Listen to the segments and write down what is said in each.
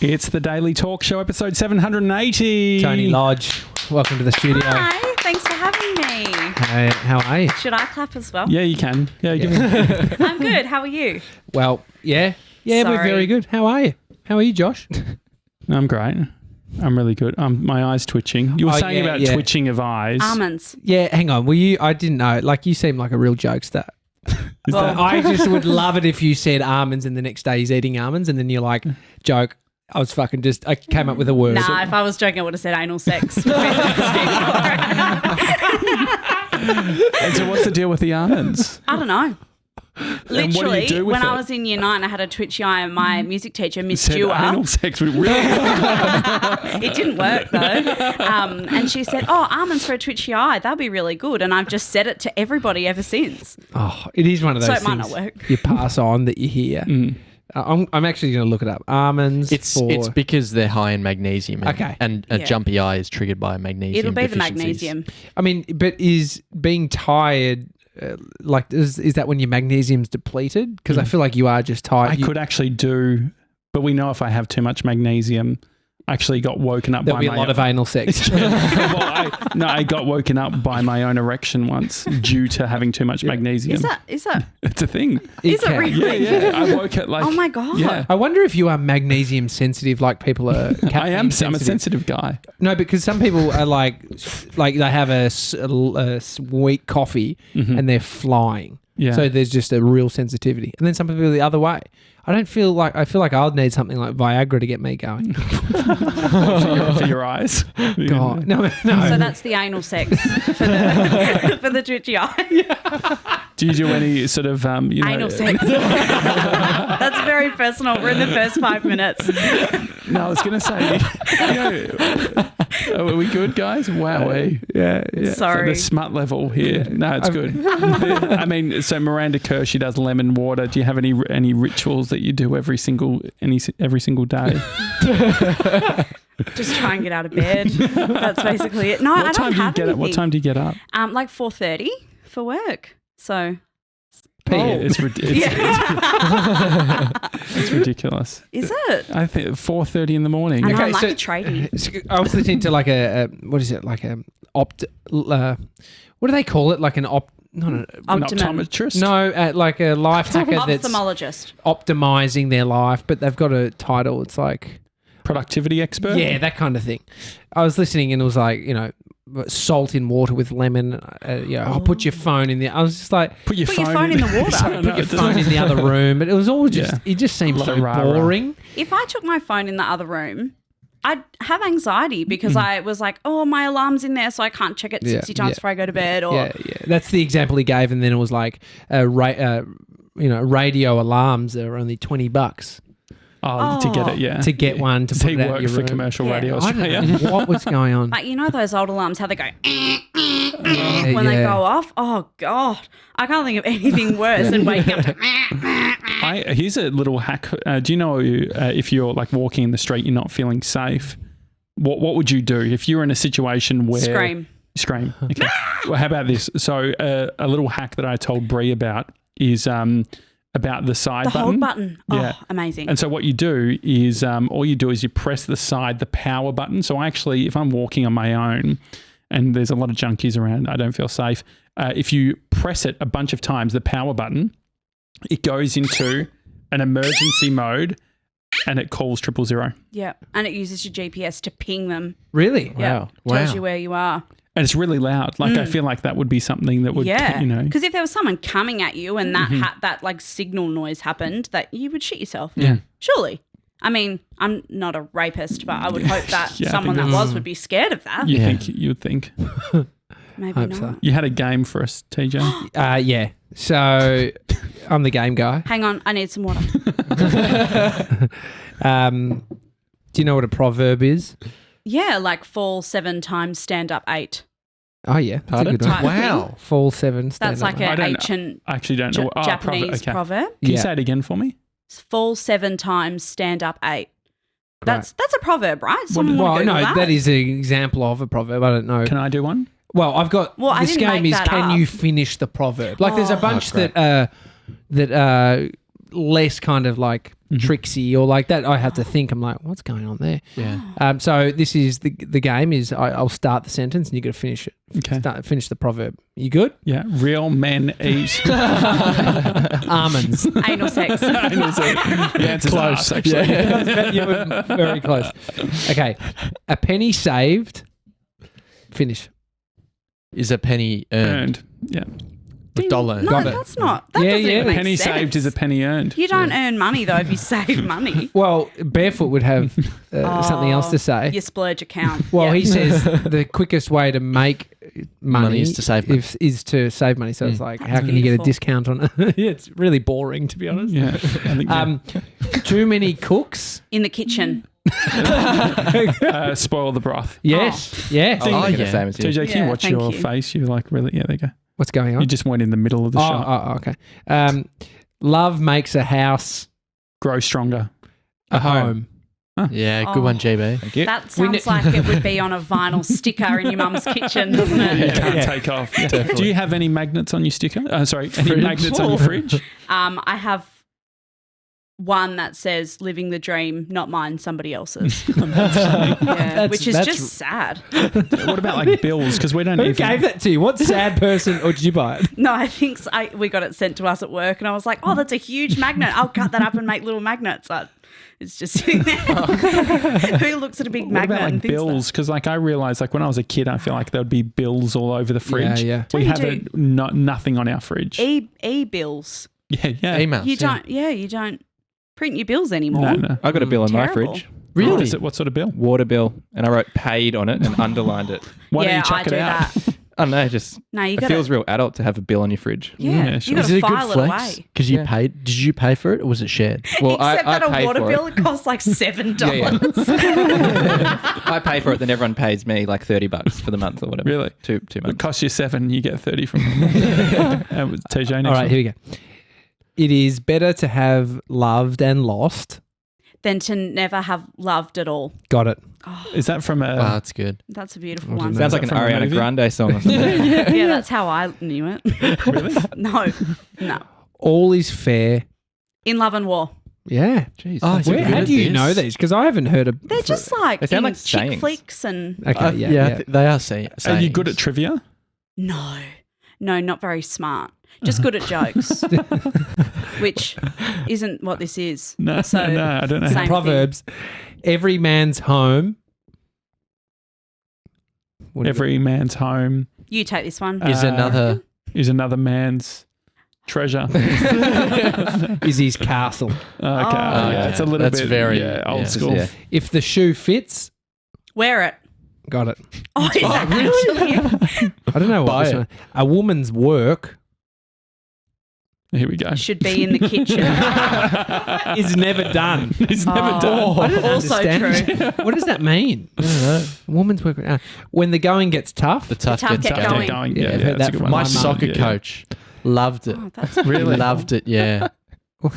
It's the Daily Talk Show, episode 780. Toni Lodge, welcome to the studio. Hi, thanks for having me. Hey, how are you? Should I clap as well? Yeah, you can. Yeah. I'm good. How are you? Well, yeah, we're Sorry. very good. How are you? How are you, Josh? I'm great. I'm really good. My eyes twitching. You were saying about twitching of eyes. Almonds. Yeah, hang on. Were you? I didn't know. Like, you seem like a real jokester. I just would love it if you said almonds and the next day he's eating almonds and then you're like, joke. I came up with a word. Nah, if I was joking, I would have said anal sex. And so what's the deal with the almonds? I don't know. And what do you do with when it? I was in year 9, I had a twitchy eye and my music teacher, Miss Said Stewart. anal sex would really It didn't work though. And she said, almonds for a twitchy eye, that'll be really good. And I've just said it to everybody ever since. Oh, it is one of those So it things might not work. you pass on that you hear. I'm actually going to look it up. Almonds. It's because they're high in magnesium. And a jumpy eye is triggered by magnesium. It'll be the deficiencies. magnesium. I mean, but is being tired... is that when your magnesium's depleted? Because I feel like you are just tired. I could actually do, but we know if I have too much magnesium, I actually got woken up There'll by be a lot of anal sex. I got woken up by my own erection once due to having too much magnesium. Is that? It's a thing. Is it really? Yeah. I woke at like... Oh my God. Yeah. I wonder if you are magnesium sensitive like people are. I am. I'm a sensitive guy. No, because some people are like they have a sweet coffee and they're flying. Yeah. So there's just a real sensitivity. And then some people are the other way. I feel like I'd need something like Viagra to get me going. for your eyes. God. No. So that's the anal sex for the twitchy eye. Do you do any sort of Anal sex. That's very personal. We're in the first 5 minutes. No, I was going to say, are we good, guys? Wow. Yeah. Sorry. The smut level here. No, it's good. I mean, so Miranda Kerr, she does lemon water. Do you have any rituals that you do every single day? Just try and get out of bed. That's basically it. No, I don't have anything. What time do you get up? Like 4:30 for work. So. It's ridiculous. Is it? I think 4:30 in the morning. I know, Okay, I'm like so- a tradie. I was listening to like what is it? Like a what do they call it? Like an An optometrist? No, like a life hacker that's Ophthalmologist. optimizing their life, but they've got a title. It's like Productivity expert? yeah, that kind of thing. I was listening and it was like, salt in water with lemon. I'll put your phone in there. I was just like, Put your phone in the water. put your phone in the other room. But it was all just, it just seemed so boring. If I took my phone in the other room, I'd have anxiety because I was like, my alarm's in there, so I can't check it 60 times before I go to bed. Or Yeah. That's the example he gave. And then it was like, radio alarms are only $20. To get it, yeah. To get one to put He it out worked your for room. Commercial Radio I don't Australia. know what was going on. like, those old alarms, how they go when they go off. Oh, God. I can't think of anything worse than waking up to Here's a little hack. Do you know if you're like walking in the street, you're not feeling safe, what would you do if you're in a situation where... Scream. Okay. Well, how about this? So a little hack that I told Brie about is... about the side button. The hold button. Yeah. Oh, amazing. And so what you do is you press the power button. So actually, if I'm walking on my own and there's a lot of junkies around, I don't feel safe. If you press it a bunch of times, the power button, it goes into an emergency mode and it calls 000. Yeah. And it uses your GPS to ping them. Really? Yeah. Tells you where you are. And it's really loud. Like I feel like that would be something that would, Because if there was someone coming at you and that like signal noise happened, that you would shit yourself. Yeah. Surely. I mean, I'm not a rapist, but I would hope that someone that was would be scared of that. You'd think. Maybe Hope not. so. You had a game for us, TJ. Yeah. So I'm the game guy. Hang on, I need some water. Do you know what a proverb is? Yeah, like fall 7 times, stand up 8. Oh, yeah. That's a good one. Type Wow. Fall 7, stand That's up. like an ancient I actually don't know. Japanese proverb. Can you say it again for me? Fall 7 times, stand up 8. That's a proverb, right? Well, no, that is an example of a proverb. I don't know. Can I do one? Well, I've got Well, I this didn't game make is that can up. you finish the proverb? Like there's a bunch great. that less kind of like tricksy or like that. I have to think. I'm like, what's going on there? Yeah. So this is the game is I'll start the sentence and you got to finish it. Okay. Finish the proverb. You good? Yeah. Real men eat Almonds. Anal sex. The answer's close, actually. You were very close. Okay. A penny saved. Finish. Is a penny earned? Yeah. A dollar. No, that's not. That doesn't even A make penny sense. saved is a penny earned. You don't earn money though if you save money. Well, Barefoot would have something else to say. Your splurge account. Well, Yeah. he says the quickest way to make money is to save money. is to save money. So it's like, how can you get a beautiful. discount on it? Yeah, it's really boring, to be honest. Yeah. I think, Too many cooks. in the kitchen. spoil the broth. Yes. Yes. I'm Oh, thinking yeah. the same as you. TJ, can you Yeah, watch thank your you. face? You're like, really? Yeah, there you go. What's going on? You just went in the middle of the shot. Okay. Love makes a house Grow stronger. a home. Yeah, good one, GB. Thank you. That sounds like it would be on a vinyl sticker in your mum's kitchen, doesn't You it? can't take off. Do you have any magnets on your sticker? Any magnets on your fridge? I have one that says "Living the dream, not mine, somebody else's." Yeah, which is just sad. What about like bills? Because we don't Who even. gave that to you? What sad person, or did you buy it? No, I think we got it sent to us at work, and I was like, "Oh, that's a huge magnet. I'll cut that up and make little magnets." It's just sitting there. Who looks at a big What magnet about like and thinks bills? Because like I realized like when I was a kid, I feel like there would be bills all over the fridge. Yeah. We Don't have you it nothing on our fridge. e-bills? Yeah. Emails. You don't print your bills anymore. No. I got a bill in my Terrible. fridge. Really? What is it? What sort of bill? Water bill. And I wrote paid on it and underlined it. Why Yeah, don't you chuck I it do out? that. I don't know, just No, you it got feels to. real adult to have a bill on your fridge. Yeah, sure. you got Is to it a good file it flex? away. Because you Yeah. paid. Did you pay for it, or was it shared? Well, Except I that a paid water for bill, it. it costs like $7. I pay for it, then everyone pays me like $30 for the month or whatever. Really? Two It months. costs you $7, you get 30 from TJ. Next All right, one. here we go. It is better to have loved and lost. Than to never have loved at all. Got it. Is that from a? Wow, that's good. That's a beautiful I one. didn't Sounds like an from a Ariana movie? Grande song or something. Yeah, that's how I knew it. Really? No. All is fair. In Love and War. Yeah. Jeez. Oh, that's yeah. good. How do you know these? Because I haven't heard of. They're just like They sound in like chick sayings. flicks and Okay. Yeah. They are saying. Are you good at trivia? no, not very smart. Just good at jokes, which isn't what this is. No, So, no, I don't know. same thing. Proverbs. Every man's home. What do you Every man's home You take this one. Is another. is another man's treasure. got? Is his castle. Yeah, it's a little That's bit very- old yeah. school. Yeah. If the shoe fits. Wear it. Got it. Oh, is that actually I don't know what Buy this it. one. A woman's work Here we go. should be in the kitchen. is never done. It's never done. I don't Also understand. What does that mean? I don't know. A woman's work. When the going gets tough. The tough tough gets get going. going. Yeah, I've heard that's that a good from one. My mum. soccer Yeah. coach loved it. Oh, that's Really? Loved it. Yeah. What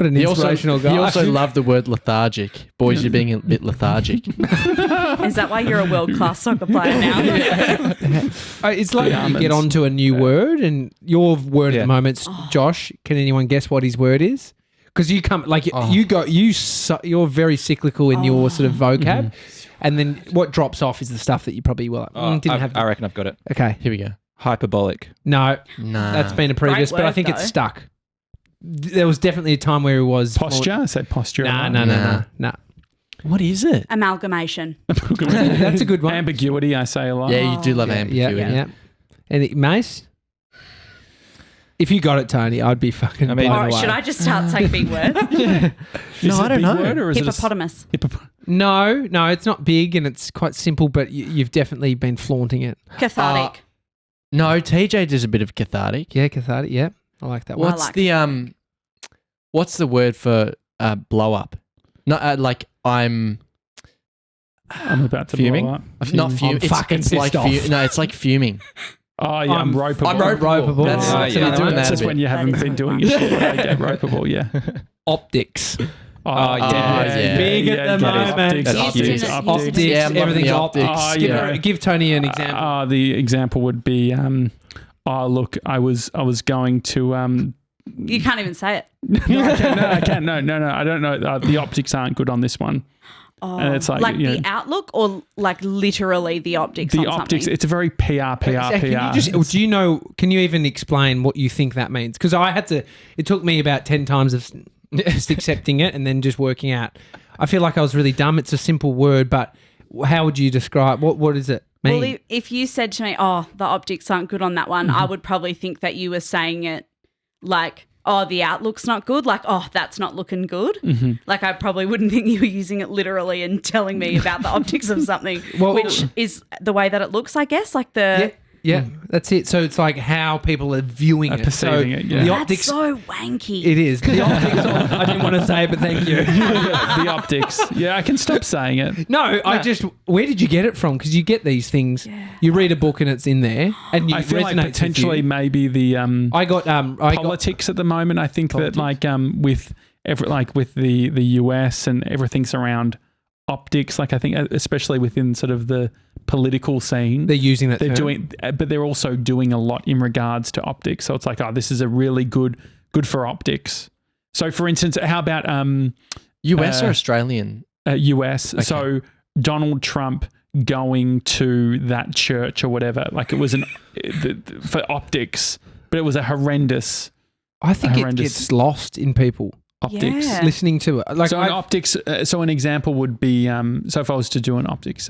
an He inspirational guy. he also loved the word lethargic. Boys, you're being a bit lethargic. Is that why you're a world class soccer player now? It's like The you almonds. get onto a new word, and your word at Yeah. the moment's Josh. Can anyone guess what his word is? Because you come like you're very cyclical in your sort of vocab, and then what drops off is the stuff that you probably didn't have. I reckon I've got it. Okay, Here we go. Hyperbolic. no, Nah. that's been a previous, Great but I word, think it's though. stuck. There was definitely a time where it was Posture? I say posture. Nah. Nah. What is it? Amalgamation. That's a good one. Ambiguity, I say a lot. Yeah, you do love Yeah, ambiguity. yeah. And Mace, if you got it, Tony, I'd be fucking I mean- blown Or away. should I just start saying big words? Is No, it I a don't big know. word or is it a Hippopotamus. No, it's not big, and it's quite simple, but you've definitely been flaunting it. Cathartic. No, TJ does a bit of cathartic. Yeah, cathartic. Yeah, I like that one. What's like the what's the word for blow up? Not like I'm about to Fuming? blow up. not fuming. I'm fucking it's like pissed off. no, it's like fuming. Oh, yeah, I'm ropeable. I'm ropeable. That's- Oh, so yeah. you're doing That's that a just bit. when you haven't is been a doing good your shit. I get ropeable, yeah. Optics. Oh, yeah. Big at the moment. Optics, That's optics, huge. optics. Optics. Yeah, I'm loving Everything's the optics. optics. Yeah. Give Tony an example. The example would be, look, I was going to You can't even say it. No, I can't. No. I don't know. The optics aren't good on this one. Oh, And it's like, you the know, outlook or like literally the optics the on optics. something? It's a very PR. Can you even explain what you think that means? Because it took me about 10 times of just accepting it and then just working out. I feel like I was really dumb. It's a simple word, but how would you describe, what does it mean? Well, if you said to me, oh, the optics aren't good on that one, I would probably think that you were saying it like, oh, the outlook's not good. Like, oh, that's not looking good. Like, I probably wouldn't think you were using it literally and telling me about the optics of something, which is the way that it looks, I guess. Like the... Yeah, that's it. So it's like how people are viewing it. Perceiving it, yeah. The That's optics, so wanky. it is. The optics, I didn't want to say it, but thank you. The optics. Yeah, I can stop saying it. No, where did you get it from? Because you get these things. You read a book and it's in there, and I feel like resonates with potentially you. maybe the I got politics at the moment. I think that with the US and everything's around optics. Like I think especially within sort of the political scene, they're using that. They're term. doing, but they're also doing a lot in regards to optics. So it's like, oh, this is a really good for optics. So for instance, how about US or Australian? US. Okay. So Donald Trump going to that church or whatever, like it was for optics, but it was a horrendous. I think it gets lost in people. Optics. Yeah. Listening to it. Like so an optics. So an example would be. So if I was to do an optics.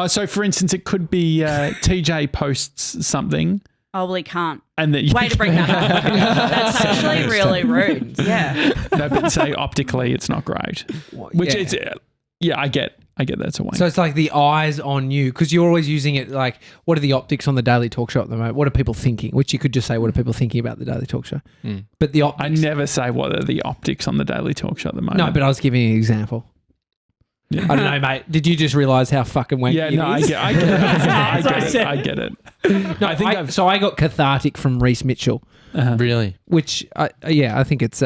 So for instance, it could be TJ posts something. Oh, well, he can't. And that Way to bring that up. That's actually really rude. Yeah. No, but say optically, it's not great. Which is, I get that's a wank. So it's like the eyes on you, because you're always using it like, what are the optics on the Daily Talk Show at the moment? What are people thinking? Which you could just say, what are people thinking about the Daily Talk Show? But the optics. I never say what are the optics on the Daily Talk Show at the moment. No, but I was giving you an example. Yeah. I don't know, mate. Did you just realise how fucking wanky it is? I get it. No, I got cathartic from Reece Mitchell, Really? which I think it's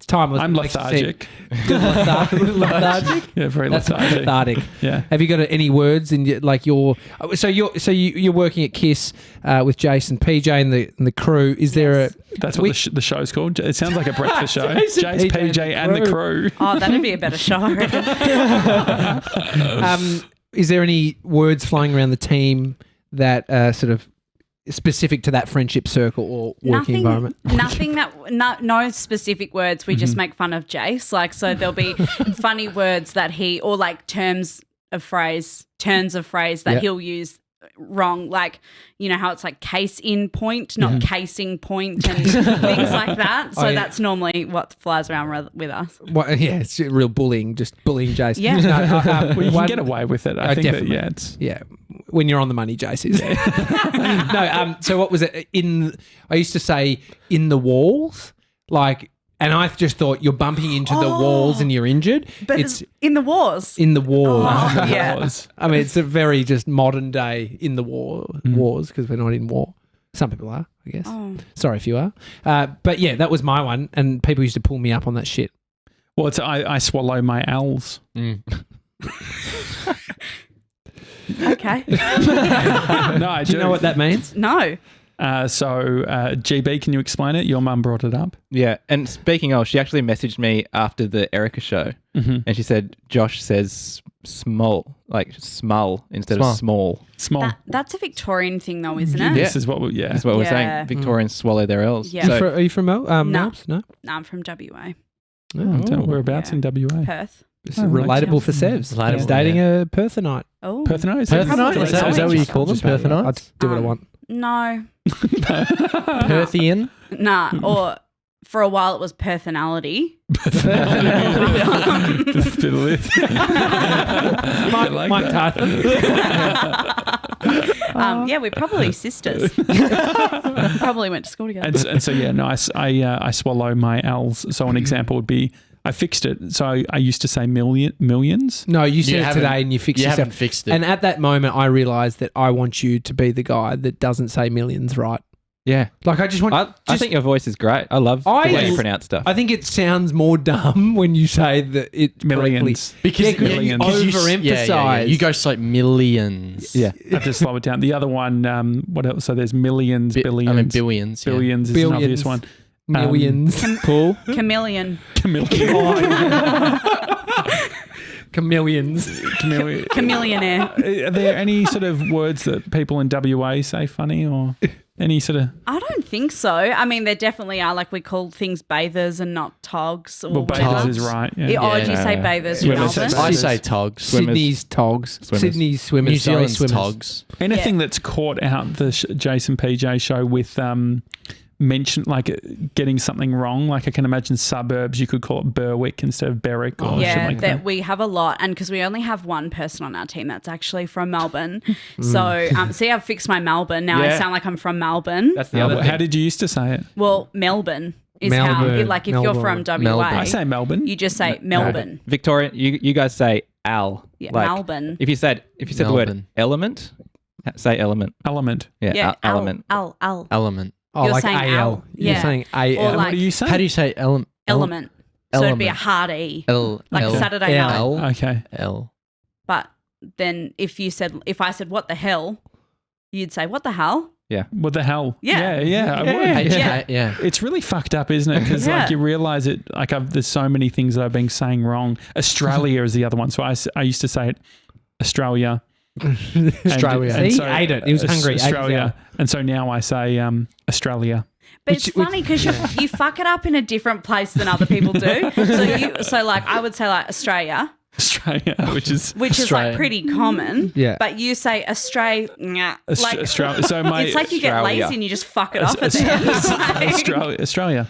timeless. I'm lethargic. Lethargic? Yeah, very That's lethargic. cathartic. Yeah. Have you got any words in you're working at KIIS with Jase PJ and the crew? Is there a That's what the show's called. It sounds like a breakfast show. Jase Jase PJ and the crew. Oh, that'd be a better show, I reckon. is there any words flying around the team that sort of specific to that friendship circle or working environment? No specific words. We just make fun of Jase. Like, so there'll be funny words that or like turns of phrase that he'll use wrong. Like, you know how it's like case in point, not casing point and things like that. So that's normally what flies around with us. Well, yeah, it's real bullying, just bullying Jase. Yeah. Well, you can get away with it. I think definitely. that, it's... Yeah, when you're on the money, Jase is. No, so what was it? I used to say in the walls, like, and I just thought you're bumping into the walls and you're injured. But it's in the wars. In the wars. Oh, yeah. I mean, it's a very just modern day in the wars because we're not in war. Some people are, I guess. Oh. Sorry if you are. But yeah, that was my one, and people used to pull me up on that shit. Well, it's I swallow my L's. Okay. No, I do. Do you know what that means? No. So, GB, can you explain it? Your mum brought it up. Yeah, and speaking of, she actually messaged me after the Erica show, and she said Josh says small, like small instead of small. Small. That's a Victorian thing, though, isn't it? This is what That's what we're saying. Victorians swallow their L's. Yeah. So, Are you from Melbourne? No. No, I'm from WA. Whereabouts in WA? Perth. It's relatable for Sevs. He's dating a Perthanite. Oh. Perthanite? Is that what you call them? Perthanites? I'd do what I want. No. Perthian? Nah, or for a while it was personality. Mike Tyson. Yeah, we're probably sisters. Probably went to school together. And so, yeah, no, I swallow my L's. So an example would be, I fixed it. So I used to say millions. No, you said it today and you fixed yourself. You haven't fixed it. And at that moment, I realised that I want you to be the guy that doesn't say millions right. yeah. Like, I just want... I think your voice is great. I love the way you pronounce stuff. I think it sounds more dumb when you say that it Millions. Because you millions. overemphasize. You go like millions. Yeah. I have to slow it down. The other one, what else? So there's millions, billions. I mean, billions. Billions is an obvious one. Millions. Pool. Chameleon. Chameleons. Chameleonaire. Are there any sort of words that people in WA say funny or any sort of... I don't think so. I mean, there definitely are. Like we call things bathers and not togs or Well, whatever. bathers is right. Yeah. Oh, do you say bathers in Swimmers. Melbourne? I say togs. Sydney's togs. Swimmers. Sydney's swimmers. New Sorry, Zealand's swimmers. togs. Anything that's caught out the Jase PJ show with mention like getting something wrong. Like I can imagine suburbs, you could call it Berwick instead of Berwick or Yeah, shit like that. we have a lot, and because we only have one person on our team that's actually from Melbourne. So, see, I've fixed my Melbourne. Now I Yeah. sound like I'm from Melbourne. That's the other How thing. did you used to say it? Well, Melbourne is how, Melbourne. like, if you're from WA, Melbourne. I say Melbourne. you just say Melbourne. Victoria, you guys say al. Yeah, Like, Melbourne. If you said the word Melbourne. element, say element. Element. Yeah, Yeah, element. Al. Element. Oh, You're like saying AL. L. You're Yeah. saying AL. Or And like what do you say? How do you say element. So it'd be a Element. hard E. Like Saturday night. L. Okay. L. But then if I said what the hell, you'd say what the hell? What the hell? Yeah. Yeah. I would. Yeah. It's really fucked up, isn't it? Because Yeah. like you realise it. Like there's so many things that I've been saying wrong. Australia is the other one. So I used to say it Australia. Australia. And He so- ate it. He was hungry. Ate his Australia. And so now I say Australia. But it's funny because you fuck it up in a different place than other people do. So like I would say like Australia, which is which is like pretty common. Yeah. But you say Australia, like Australia. So my it's like you get Australia. lazy and you just fuck it off at the end. Australia.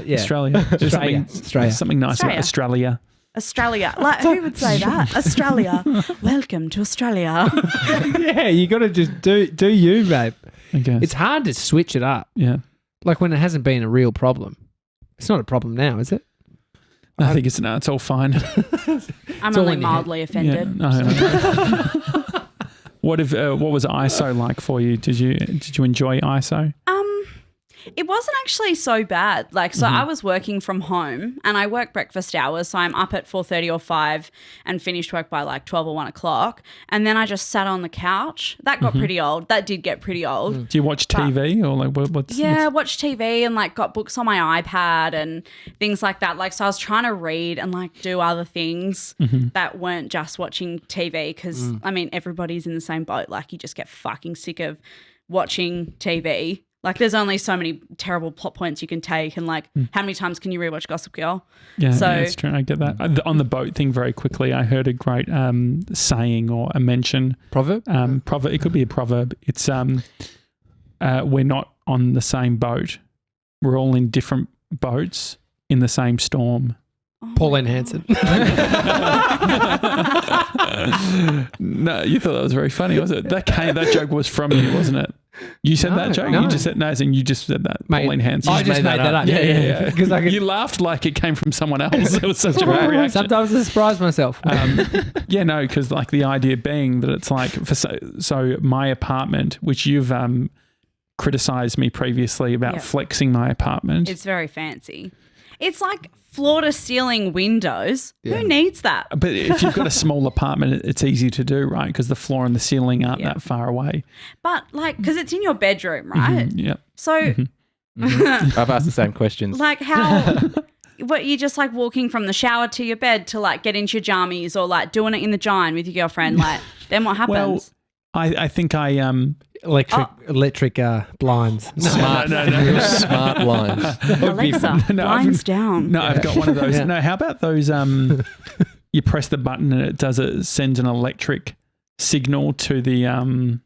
Yeah. Australia. Just Australia. something nice about Australia. Australia. Australia. Like who would say that? Australia. Welcome to Australia. Yeah, you got to just do you, babe. I guess. It's hard to switch it up. Yeah. Like when it hasn't been a real problem. It's not a problem now, is it? I think it's all fine. I'm all only in your head. mildly offended. No. What was ISO like for you? Did you enjoy ISO? It wasn't actually so bad. Like, so I was working from home and I work breakfast hours. So I'm up at 4:30 or 5 and finished work by like 12 or 1 o'clock. And then I just sat on the couch. That got pretty old. That did get pretty old. Do you watch TV or like what's Watch TV and like got books on my iPad and things like that. Like, so I was trying to read and like do other things that weren't just watching TV because, I mean, everybody's in the same boat. Like, you just get fucking sick of watching TV. Like, there's only so many terrible plot points you can take, and like, how many times can you rewatch Gossip Girl? Yeah, So- yeah, it's true. I get that. On the boat thing, very quickly, I heard a great saying or a mention. Proverb? Proverb. It could be a proverb. It's we're not on the same boat. We're all in different boats in the same storm. Pauline Hanson. No, you thought that was very funny, was it? That joke was from you, wasn't it? You said that joke. no. You just said and you just said that. Mate, Pauline Hanson. I just made that up. Yeah. Because You lauged like it came from someone else. It was such a big reaction. Sometimes I surprise myself. Yeah, no, because like the idea being that it's like so my apartment, which you've criticized me previously about Yep. flexing my apartment. It's very fancy. It's like floor to ceiling windows. Who needs that? But if you've got a small apartment, it's easy to do, right? Because the floor and the ceiling aren't Yeah. that far away. But like, because it's in your bedroom, right? Yep. So, I've asked the same questions. like, how? What, you're just like walking from the shower to your bed to like get into your jammies or like doing it in the giant with your girlfriend. Like, then what happens? Well, I think I Electric blinds. Smart. No. Smart blinds. Alexa, blinds down. No, I've got one of those. No, how about those? You press the button and it sends an electric signal to the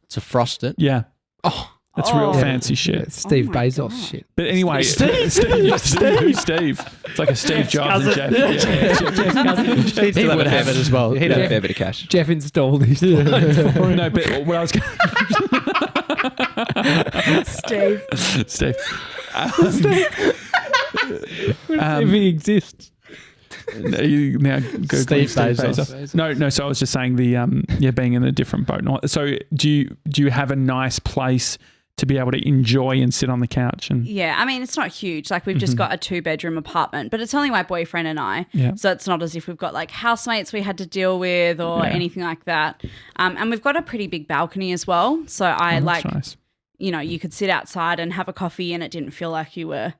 To frost it. Yeah. Oh, That's real Oh. fancy shit. it's Steve Oh my Bezos God. shit. But anyway, Steve. It's like a Steve Jobs and Jeff. Yeah. He would have it as well. He'd have Yeah. a fair bit of cash. Jeff installed these blinds for him. No, but what I was Steve. Steve. If he exists. You now Google Steve Steve Bezos. Bezos. No. So I was just saying being in a different boat. So do you have a nice place to be able to enjoy and sit on the couch and Yeah, I mean, it's not huge. Like, we've just got a 2-bedroom apartment, but it's only my boyfriend and I. Yeah. So it's not as if we've got like housemates we had to deal with or Yeah. anything like that. And we've got a pretty big balcony as well. So I that's like, nice. you know, you could sit outside and have a coffee and it didn't feel like you were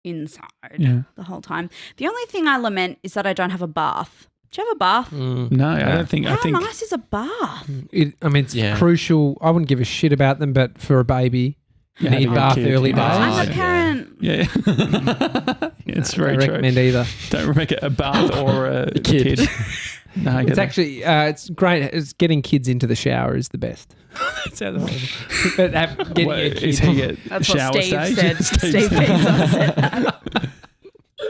inside the whole time. The only thing I lament is that I don't have a bath. Do you have a bath? No, I don't think. How I think nice is a bath? It's crucial. I wouldn't give a shit about them, but for a baby, you need having a bath kid. early days. I'm a parent. Yeah, it's I very don't true. recommend either. Don't make it a bath or a kid. No, I get It's that. actually it's great. It's getting kids into the shower is the best. That sounds horrible. But getting What, a kid. is he at That's shower what Steve stage? said. Steve Bezos said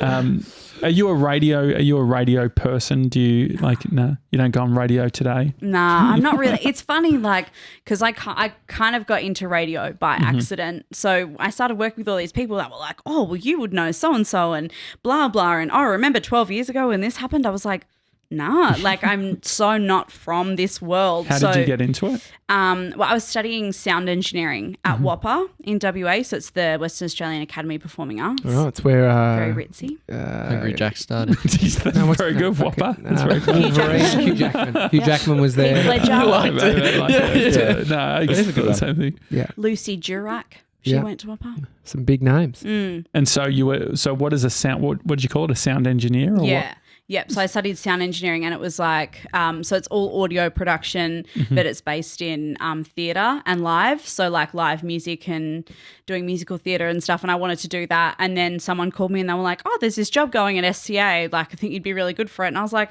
that. Are you a radio person? Do you you don't go on radio today? Nah, I'm not really. It's funny, because I kind of got into radio by accident. So I started working with all these people that were like, oh, well, you would know so-and-so and blah, blah. And oh, remember 12 years ago when this happened? I was like, nah, I'm so not from this world. How did you get into it? Well, I was studying sound engineering at WAPA in WA. So it's the Western Australian Academy of Performing Arts. Oh, it's where Very ritzy. Hungry Jack started. He's very good, Whopper. That's very cool. Hugh Jackman. Hugh Jackman was Heath there. Ledger, I like it. No, it's a good the one. same thing. Yeah, Lucy Durack. She Yeah. went to WAPA. some big names. And so you were. So what is a sound? What did you call it? A sound engineer? Or Yeah. Yep. So I studied sound engineering, and it was so it's all audio production, but it's based in theatre and live. So live music and doing musical theatre and stuff. And I wanted to do that. And then someone called me and they were like, oh, there's this job going at SCA. I think you'd be really good for it. And I was like,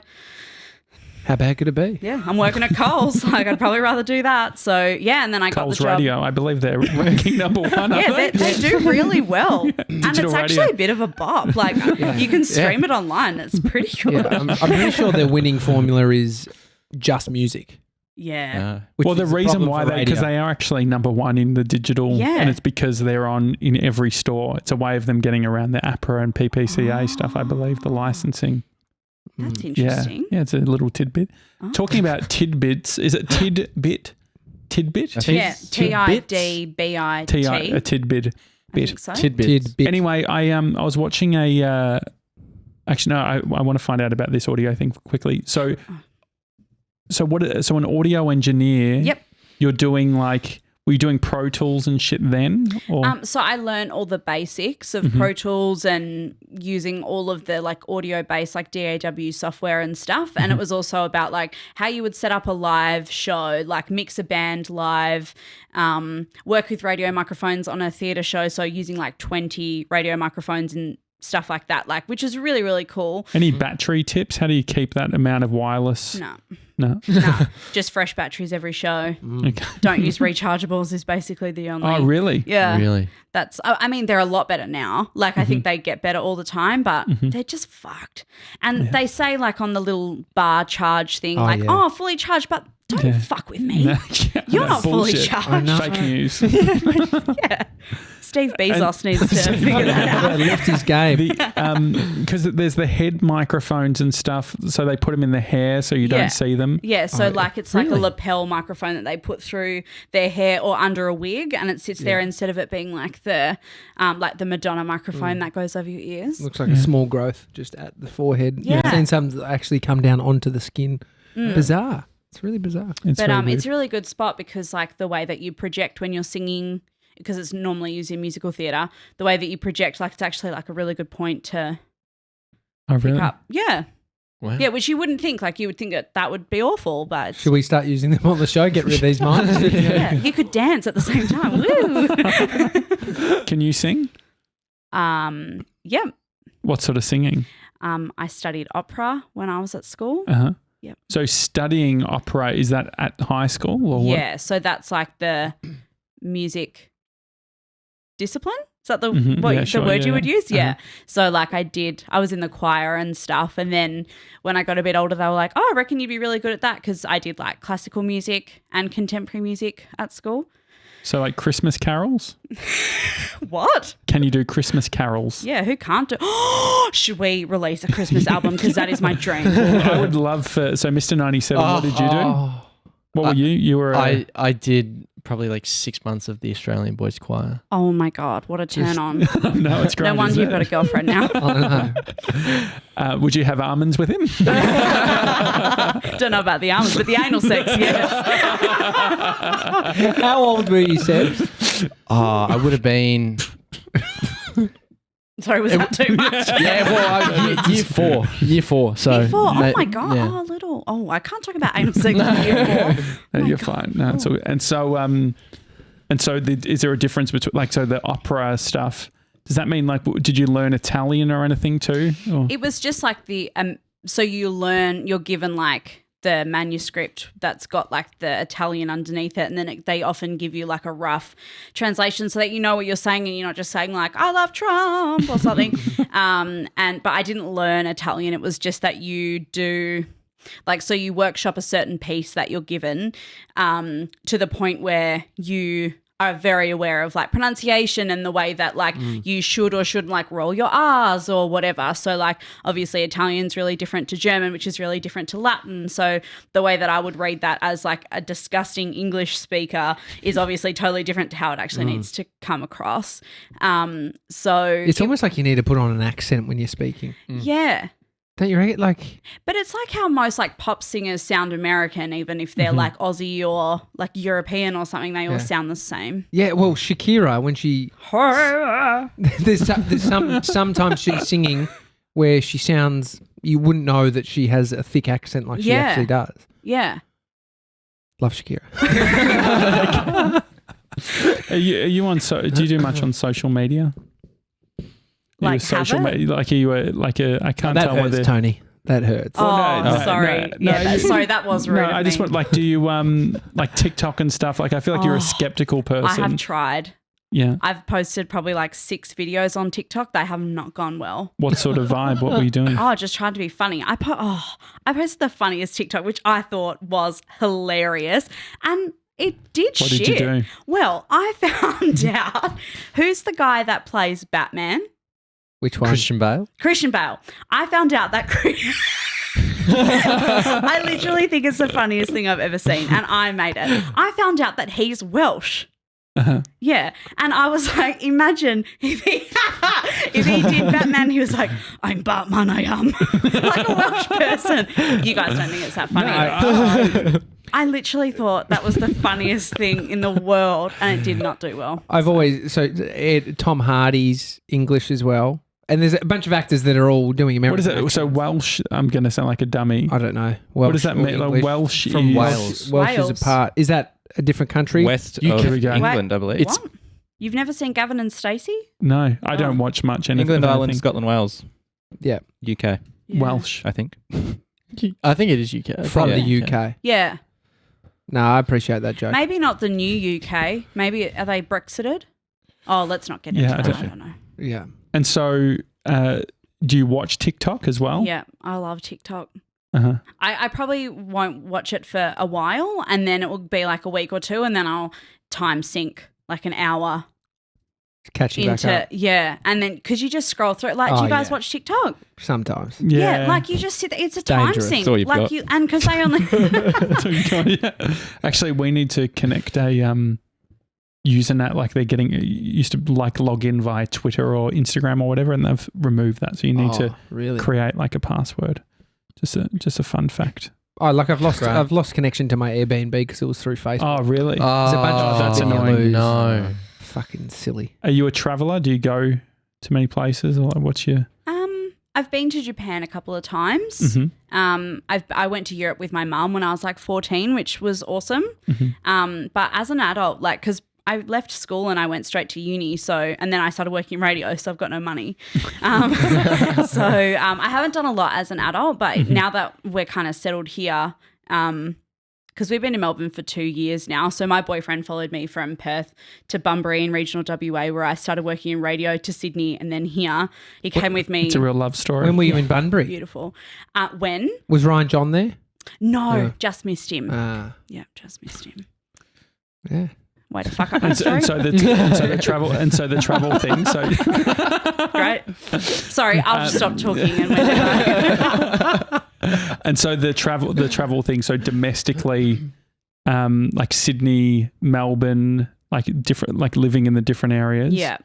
How bad could it be? yeah, I'm working at Coles. I'd probably rather do that. So yeah, and then I Coles got the job. Radio. I believe they're ranking number one. Yeah, they do really well. And it's Digital actually radio. a bit of a bop. You can stream it online. It's pretty good. Yeah, I'm pretty sure their winning formula is just music. Yeah. which Well, the is a reason problem why for because radio. they are actually number one in the digital, Yeah. and it's because they're on in every store. It's a way of them getting around the APRA and PPCA stuff, I believe, the licensing. That's Yeah, interesting. yeah, it's a little tidbit. Talking about tidbits, is it tidbit? Tidbit? Yeah, TIDBIT. A tidbit. I think so. Tidbits. Tidbit. Anyway, I was watching a. Actually, no, I want to find out about this audio thing quickly. So an audio engineer. Yep. You're doing were you doing Pro Tools and shit then? Or? So I learned all the basics of Pro Tools and using all of the audio-based DAW software and stuff. And it was also about how you would set up a live show, mix a band live, work with radio microphones on a theatre show. So using 20 radio microphones and stuff like that, which is really, really cool. Any battery tips? How do you keep that amount of wireless? No, No. just fresh batteries every show. Okay. Don't use rechargeables is basically the only. Oh, really? Yeah. Really? That's, I mean, they're a lot better now. I think they get better all the time, but they're just fucked. And they say on the little bar charge thing, yeah. fully charged, but don't fuck with me. No, You're that's not fully bullshit. charged. Fake news. Yeah. Steve Bezos needs to figure that out. Left his game. Because there's the head microphones and stuff, so they put them in the hair so you Yeah. don't see them. Yeah, so it's like a Really? lapel microphone that they put through their hair or under a wig, and it sits there instead of it being the Madonna microphone that goes over your ears. Looks like a small growth just at the forehead. Yeah. I've seen some that actually come down onto the skin. Bizarre. It's really bizarre. It's But very weird. it's a really good spot because the way that you project when you're singing, because it's normally used in musical theatre, the way that you project, it's actually a really good point to Oh, really? pick up. Yeah. Wow. Yeah, which you wouldn't think. You would think that would be awful, but Should we start using them on the show? Get rid of these mics? yeah, you could dance at the same time. Woo! Can you sing? Yeah. What sort of singing? I studied opera when I was at school. Uh-huh. Yep. So studying opera, is that at high school or what? Yeah, so that's the music discipline. Is that the Mhm, what yeah, the sure, word yeah, you would yeah. use? Yeah. Uh-huh. So I was in the choir and stuff, and then when I got a bit older, they were like, "Oh, I reckon you'd be really good at that," because I did classical music and contemporary music at school. So Christmas carols? What? Can you do Christmas carols? Yeah, who can't do? Should we release a Christmas album? Because that is my dream. I would love for, so Mr. 97, what did you do? What were you? You were I did probably 6 months of the Australian Boys Choir. Oh my God, what a turn on! no, it's great. No wonder isn't you've got a it? girlfriend now. Would you have almonds with him? Don't know about the arms, but the anal sex, yes. How old were you, Seb? I would have been Sorry, was that too much? Yeah, well, year 4. Year 4. So Year 4. Oh ma- my God. yeah. Oh, little. Oh, I can't talk about anal sex in year 4. No, you're fine. No, it's all good. And so, is there a difference between like the opera stuff? Does that mean like did you learn Italian or anything too? Or? It was just like so you're given like the manuscript that's got like the Italian underneath it, and then they often give you like a rough translation so that you know what you're saying and you're not just saying like I love Trump or something. But I didn't learn Italian. It was just that you do like, so you workshop a certain piece that you're given to the point where you are very aware of like pronunciation and the way that like you should or shouldn't like roll your R's or whatever. So like obviously Italian's really different to German, which is really different to Latin. So the way that I would read that as like a disgusting English speaker is obviously totally different to how it actually needs to come across. So It's almost like you need to put on an accent when you're speaking. yeah. Don't you reckon? Like, But it's like how most like pop singers sound American, even if they're like Aussie or like European or something, they all sound the same. yeah, well, Shakira, when she sometimes she's singing where she sounds, you wouldn't know that she has a thick accent like she actually does. Yeah. Love Shakira. Are you on? Do you do much on social media? Like social have it? media? Like are you I can't That tell hurts, whether. Tony. That hurts. Oh, no, sorry. no, Sorry, that was rude. No, of I just me. want like, do you like TikTok and stuff? Like, I feel like you're a skeptical I person. have tried. Yeah. I've posted probably like 6 videos on TikTok. They have not gone well. What sort of vibe? What were you doing? Oh, just trying to be funny. I posted the funniest TikTok, which I thought was hilarious, and it did What shit. did you do? Well, I found out who's the guy that plays Batman. Which one? Christian Bale. Christian Bale. I found out that I literally think it's the funniest thing I've ever seen, and I made it. I found out that he's Welsh. Yeah, and I was like, imagine if he did Batman, he was like, I'm Batman, I am. Like a Welsh person. You guys don't think it's that funny. I literally thought that was the funniest thing in the world, and it did not do well. I've always, Tom Hardy's English as well. And there's a bunch of actors that are all doing American What is it? accents. So Welsh, I'm going to sound like a dummy. I don't know. What does that or mean? Like English. Welsh From is- Wales. Welsh is Wales. a part. Is that a different country? West You of could go. England, I believe. What? You've never seen Gavin and Stacey? No, I don't watch much anything. England, of Ireland, anything. Scotland, Wales, Yeah. UK, Yeah. Welsh. I think. I think it is UK. From Yeah. the UK. Yeah. No, I appreciate that joke. Maybe not the new UK. Maybe are they Brexited? Oh, let's not get into Yeah, I that. don't- I don't know. Yeah. And so, do you watch TikTok as well? Yeah, I love TikTok. Uh-huh. I probably won't watch it for a while, and then it will be like a week or two, and then I'll time sync like an hour Catch you back up. and then because you just scroll through it. Like, do Oh, you guys yeah. watch TikTok? Sometimes. Yeah, like you just sit there. It's a time Dangerous. sync. That's all you've like got. you, and because they only Yeah. Actually, we need to connect a Usenet. Like they're getting used to like log in via Twitter or Instagram or whatever, and they've removed that. So you need to really? create like a password. Just a fun fact. Oh, like I've lost Great. I've lost connection to my Airbnb because it was through Facebook. Oh, really? There's a bunch of that's things you annoying. lose. No. Fucking silly. Are you a traveller? Do you go to many places, or what's your? I've been to Japan a couple of times. I went to Europe with my mum when I was like 14, which was awesome. But as an adult, like, because I left school and I went straight to uni, and then I started working in radio, so I've got no money. I haven't done a lot as an adult, but now that we're kind of settled here, because we've been in Melbourne for 2 years now. So my boyfriend followed me from Perth to Bunbury in regional WA, where I started working in radio, to Sydney, and then here. He came with me. It's a real love story. When were you in Bunbury? Beautiful. When? Was Ryan John there? No, Yeah. just missed him. Ah, Yeah, just missed him. yeah. Way to fuck up my and story. so the travel thing. So Great. Sorry, I'll just stop talking and we're back. and so the travel thing. So domestically, like Sydney, Melbourne, like different, like living in the different areas. Yeah.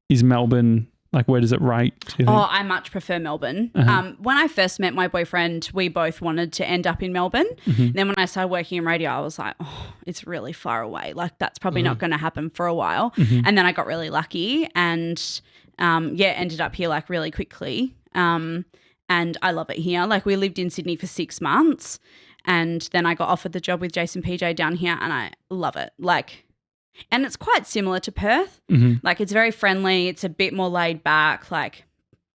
Is Melbourne Like, where does it rate? Do you think? Oh, I much prefer Melbourne. When I first met my boyfriend, we both wanted to end up in Melbourne. Then when I started working in radio, I was like, oh, it's really far away. Like, that's probably not going to happen for a while. And then I got really lucky and, ended up here like really quickly. And I love it here. Like, we lived in Sydney for 6 months and then I got offered the job with Jase PJ down here and I love it. Like, and it's quite similar to Perth. Like, it's very friendly. It's a bit more laid back, like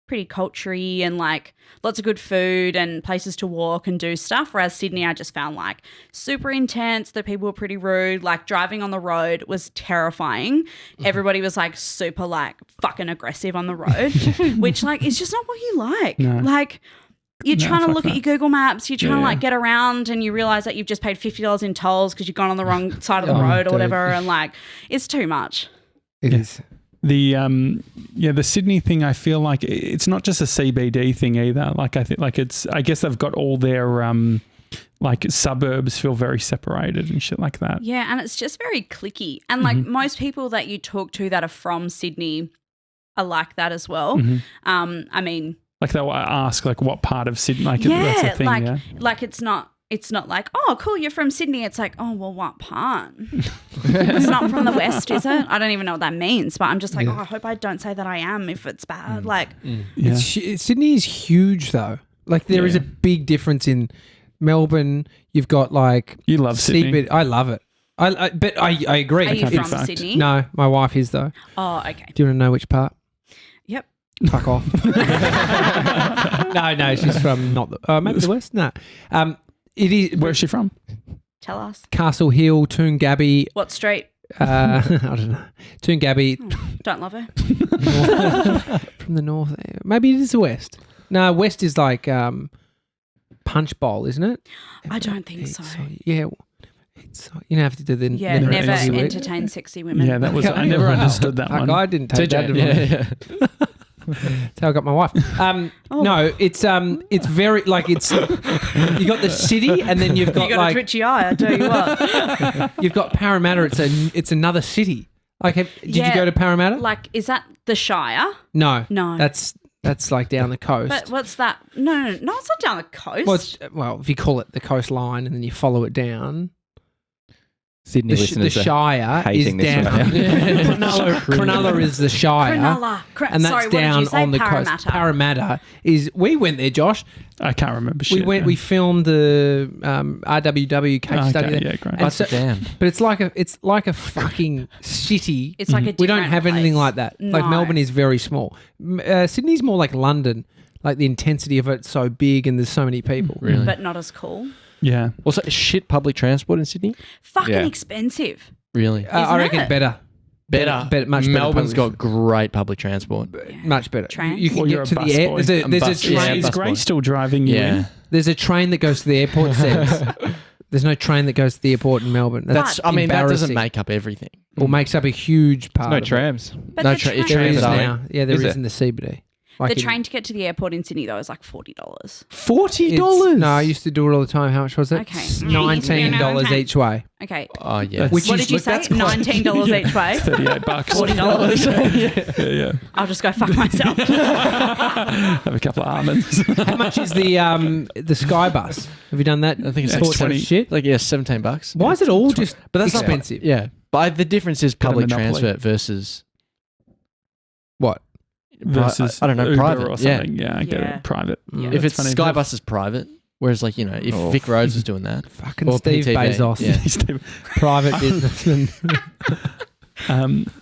pretty culture-y and like lots of good food and places to walk and do stuff. Whereas Sydney, I just found like super intense. The people were pretty rude. Like, driving on the road was terrifying. Everybody was like super like fucking aggressive on the road, which like is just not what you like. No. Like, you're trying to fuck look that. at your Google Maps. You're trying to Yeah. like get around and you realise that you've just paid $50 in tolls because you've gone on the wrong side of the road or dude. whatever. And like, it's too much. It is. The the Sydney thing, I feel like it's not just a CBD thing either. Like, I think like I guess they've got all their like suburbs feel very separated and shit like that. Yeah, and it's just very cliquey. And like most people that you talk to that are from Sydney are like that as well. I mean, Like, they'll ask like what part of Sydney. Like, yeah, that's a thing. like yeah. like it's not like, oh, cool, you're from Sydney. It's like, oh, well, what part? It's not from the west, is it? I don't even know what that means, but I'm just like, oh, I hope I don't say that I am if it's bad. Like, Yeah. Sydney is huge though. Like, there is a big difference in Melbourne. You've got like You love Sydney. I love it. But I agree. are you Okay, from fact. Sydney? No, my wife is though. Oh, okay. Do you want to know which part? Yep. Fuck off. No, she's from not the maybe the west. No, it is. Where's she from? Tell us. Castle Hill, Toongabbie. What street? I don't know. Toongabbie Don't love her. from the north. Maybe it is the west. No, west is like Punch Bowl, isn't it? I don't think so. Yeah. It's you don't have to do the Yeah, the never Aussie word. entertain sexy women. Yeah, that was. I never understood that Fuck, one. I didn't take that. Yeah. That's how I got my wife. No, it's very like it's you got the city and then you've got You got like a twitchy eye, I tell you what. you've got Parramatta. It's another city. Like, did you Yeah, go to Parramatta? Like, is that the Shire? No, No. That's like down the coast. But what's that? No, it's not down the coast. Well, if you call it the coastline and then you follow it down, Sydney the listeners are Shire is hating this down. right now. Cronulla is the Shire. Cronulla. And that's Sorry, what did down you say? on the Parramatta. coast. Parramatta is. We went there, Josh. I can't remember shit. We went. We filmed the RWW case study. Okay, There. yeah, great. And so- Damn. but it's like a fucking city. It's like a We don't different have anything place. like that. Like, No. Melbourne is very small. Sydney's more like London. Like, the intensity of it's so big and there's so many people. Really? But not as cool. Yeah. Also, shit public transport in Sydney? Fucking Yeah. expensive. Really? I Isn't reckon it? better. Better. Much better Melbourne's public- got great public transport. much better. Trains? You can Well, you're get a to the air. busboy. There's I'm a bus- yeah, train. Is bus Grace boy. still driving you Yeah. in? There's a train that goes to the airport. There's no train that goes to the airport in Melbourne. That's I mean, that doesn't embarrassing. make up everything. or makes up a huge part. No of it. trams. But No the, tra- train, There is Trams are. now. Yeah, there Is is it? in the CBD. Like the in- train to get to the airport in Sydney, though, is like $40. $40. No, I used to do it all the time. How much was it? Okay. $19 each way. Okay. Oh, yeah. That's- What did you say? $19 each way? $38. $40. Yeah. I'll just go fuck myself. Have a couple of almonds. How much is the Sky Bus? Have you done that? I think it's Sport like sort of 20. shit. Like, yeah, $17. Why is it all just But that's not- expensive? Yeah. But the difference is Got a public monopoly. transport versus What? Versus I don't know, Uber private. or Yeah. something. Yeah, I get Yeah. it. Private. Yeah. If That's it's funny. Skybus is private, whereas like, you know, if Oh. Vic Roads was doing that. Fucking Or Steve PTV, Bezos. yeah. Private businessman.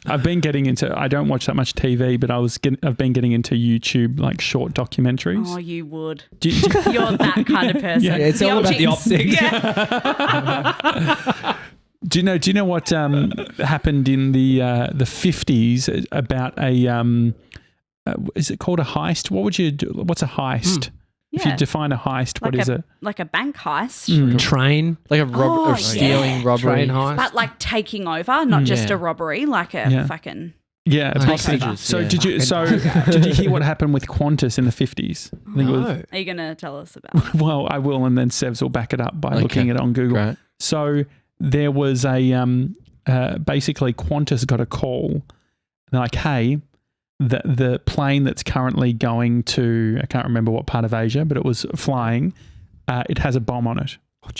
I've been getting into. I don't watch that much TV, but I've been getting into YouTube like short documentaries. Oh, you would. Do you- You're that kind of person. Yeah, it's all about the optics. Yeah. Do you know what happened in the 50s about a is it called a heist? What would you do? What's a heist? If you Yeah. define a heist, what Like is it? Like a bank heist, Train. Like a rob Oh, or stealing yeah. robbery. Train heist. but like taking over, not just Yeah. a robbery, like a Yeah. fucking. Yeah, it's Hostages, hostage. So yeah. did you? So did you hear what happened with Qantas in the 50s? I think it was. No. Are you gonna tell us about? Well, I will, and then Sevs will back it up by Okay. looking it on Google. Great. So there was a basically Qantas got a call. They're like, hey, the plane that's currently going to, I can't remember what part of Asia, but it was flying. It has a bomb on it.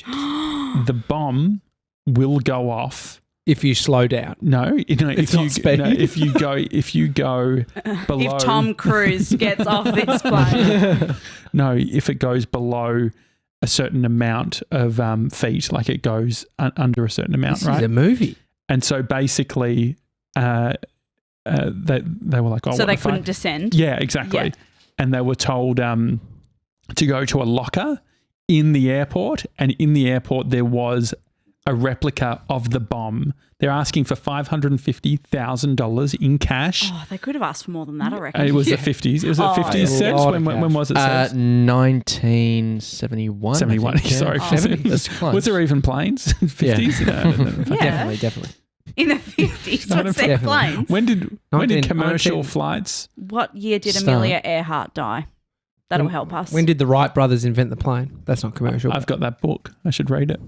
Oh, The bomb will go off. if you slow down. No, It's not speed. if you go below. If Tom Cruise gets off this plane. No, if it goes below a certain amount of feet, like it goes under a certain amount, This right? is a movie. And so basically, they were like, "Oh, So what they the fuck?" couldn't descend. Yeah, exactly. Yeah. And they were told to go to a locker in the airport, and in the airport there was a replica of the bomb. They're asking for $550,000 in cash. Oh, they could have asked for more than that, I reckon. It was the 50s. It was the Oh, 50s, yeah. Sebs? A lot of When was it, Sebs? 1971. 71. I think, yeah. Sorry. Oh. 70. That's close. Was there even planes? 50s? No. Yeah. Definitely. In the 50s, I what's don't- their Definitely. planes? When did commercial 19 flights? What year did Start. Amelia Earhart die? That'll help us. When did the Wright brothers invent the plane? That's not commercial. I've got that book. I should read it.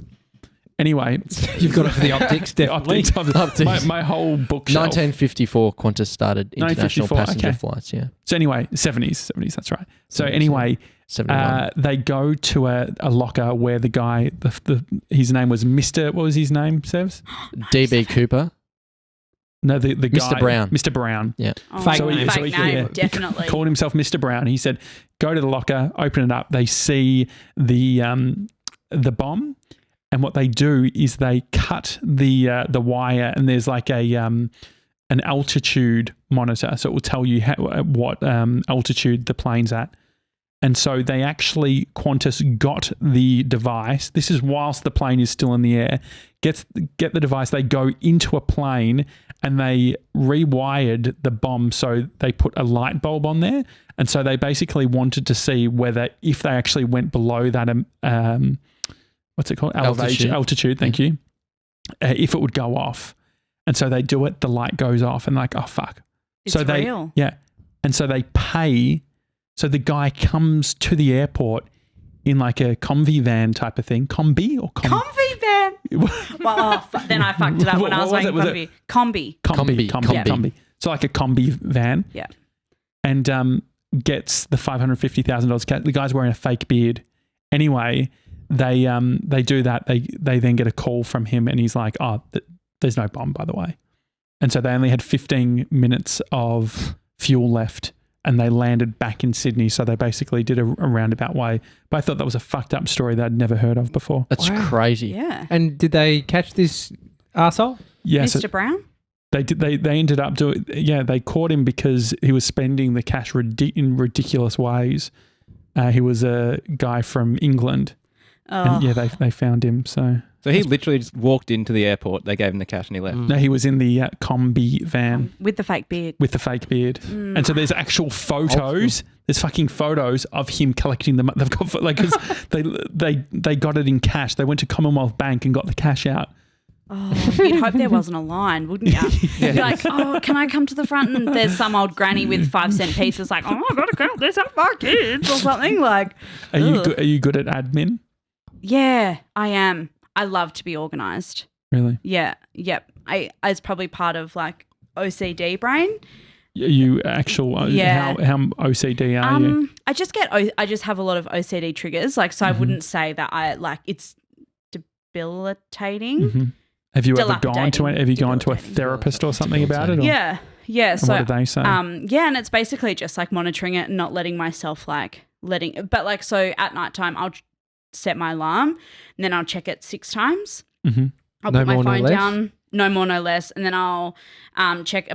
Anyway, You've got it for the optics, the definitely. optics. My whole bookshelf. 1954, Qantas started international 1954, passenger okay. flights. Yeah, So anyway, 70s, that's right. So 70s, anyway, 71. they go to a locker where the guy, his name was Mr. What was his name, Sevs? DB Cooper. No, the guy. Mr. Brown. Mr. Brown. Yeah. Oh, Fake fake name. name, yeah, definitely. He called himself Mr. Brown. He said, go to the locker, open it up. They see the bomb. And what they do is they cut the wire, and there's like an altitude monitor, so it will tell you what altitude the plane's at. And so they actually, Qantas got the device. This is whilst the plane is still in the air. Get the device. They go into a plane and they rewired the bomb. So they put a light bulb on there, and so they basically wanted to see whether if they actually went below that what's it called? Altitude. Thank you. If it would go off. And so they do it, the light goes off, and like, oh, fuck. It's so they, real. Yeah. And so they pay. So the guy comes to the airport in like a Combi van type of thing. Combi or Combi van. Well, then I fucked it up when I was What was saying Combi. Combi. So like a Combi van. Yeah. And gets the $550,000. The guy's wearing a fake beard. Anyway, they do that. They then get a call from him, and he's like, "Oh, there's no bomb, by the way." And so they only had 15 minutes of fuel left, and they landed back in Sydney. So they basically did a roundabout way. But I thought that was a fucked up story that I'd never heard of before. That's Wow. crazy. Yeah. And did they catch this arsehole? Yes, Mr. Brown? they did. They ended up doing. Yeah, they caught him because he was spending the cash in ridiculous ways. He was a guy from England. Oh. And yeah, they found him. So he literally just walked into the airport. They gave him the cash and he left. no, he was in the Combi van With the fake beard. with the fake beard. And so there's actual photos. There's fucking photos of him collecting them. They've got like 'cause they got it in cash. They went to Commonwealth Bank and got the cash out. Oh, you'd hope there wasn't a line, wouldn't you? You'd be like, oh, can I come to the front? And there's some old granny with 5-cent pieces like, oh, I've got to count this at my kids or something. Like, Are you ugh. good? Are you good at admin? Yeah, I am. I love to be organised. Really? Yeah, yep. It's probably part of like OCD brain. Are you actual? Yeah. How OCD are you? I just have a lot of OCD triggers. Like, so I wouldn't say that it's debilitating. Mm-hmm. Have you ever gone to Dilapidating. Have you gone to a Debilitating. therapist or something about it? Or? Yeah. And So what did they say? yeah, and it's basically just like monitoring it and not letting myself but like, so at nighttime I'll set my alarm and then I'll check it 6 times. Mm-hmm. I'll No put my more, no phone less? down, no more, no less, and then I'll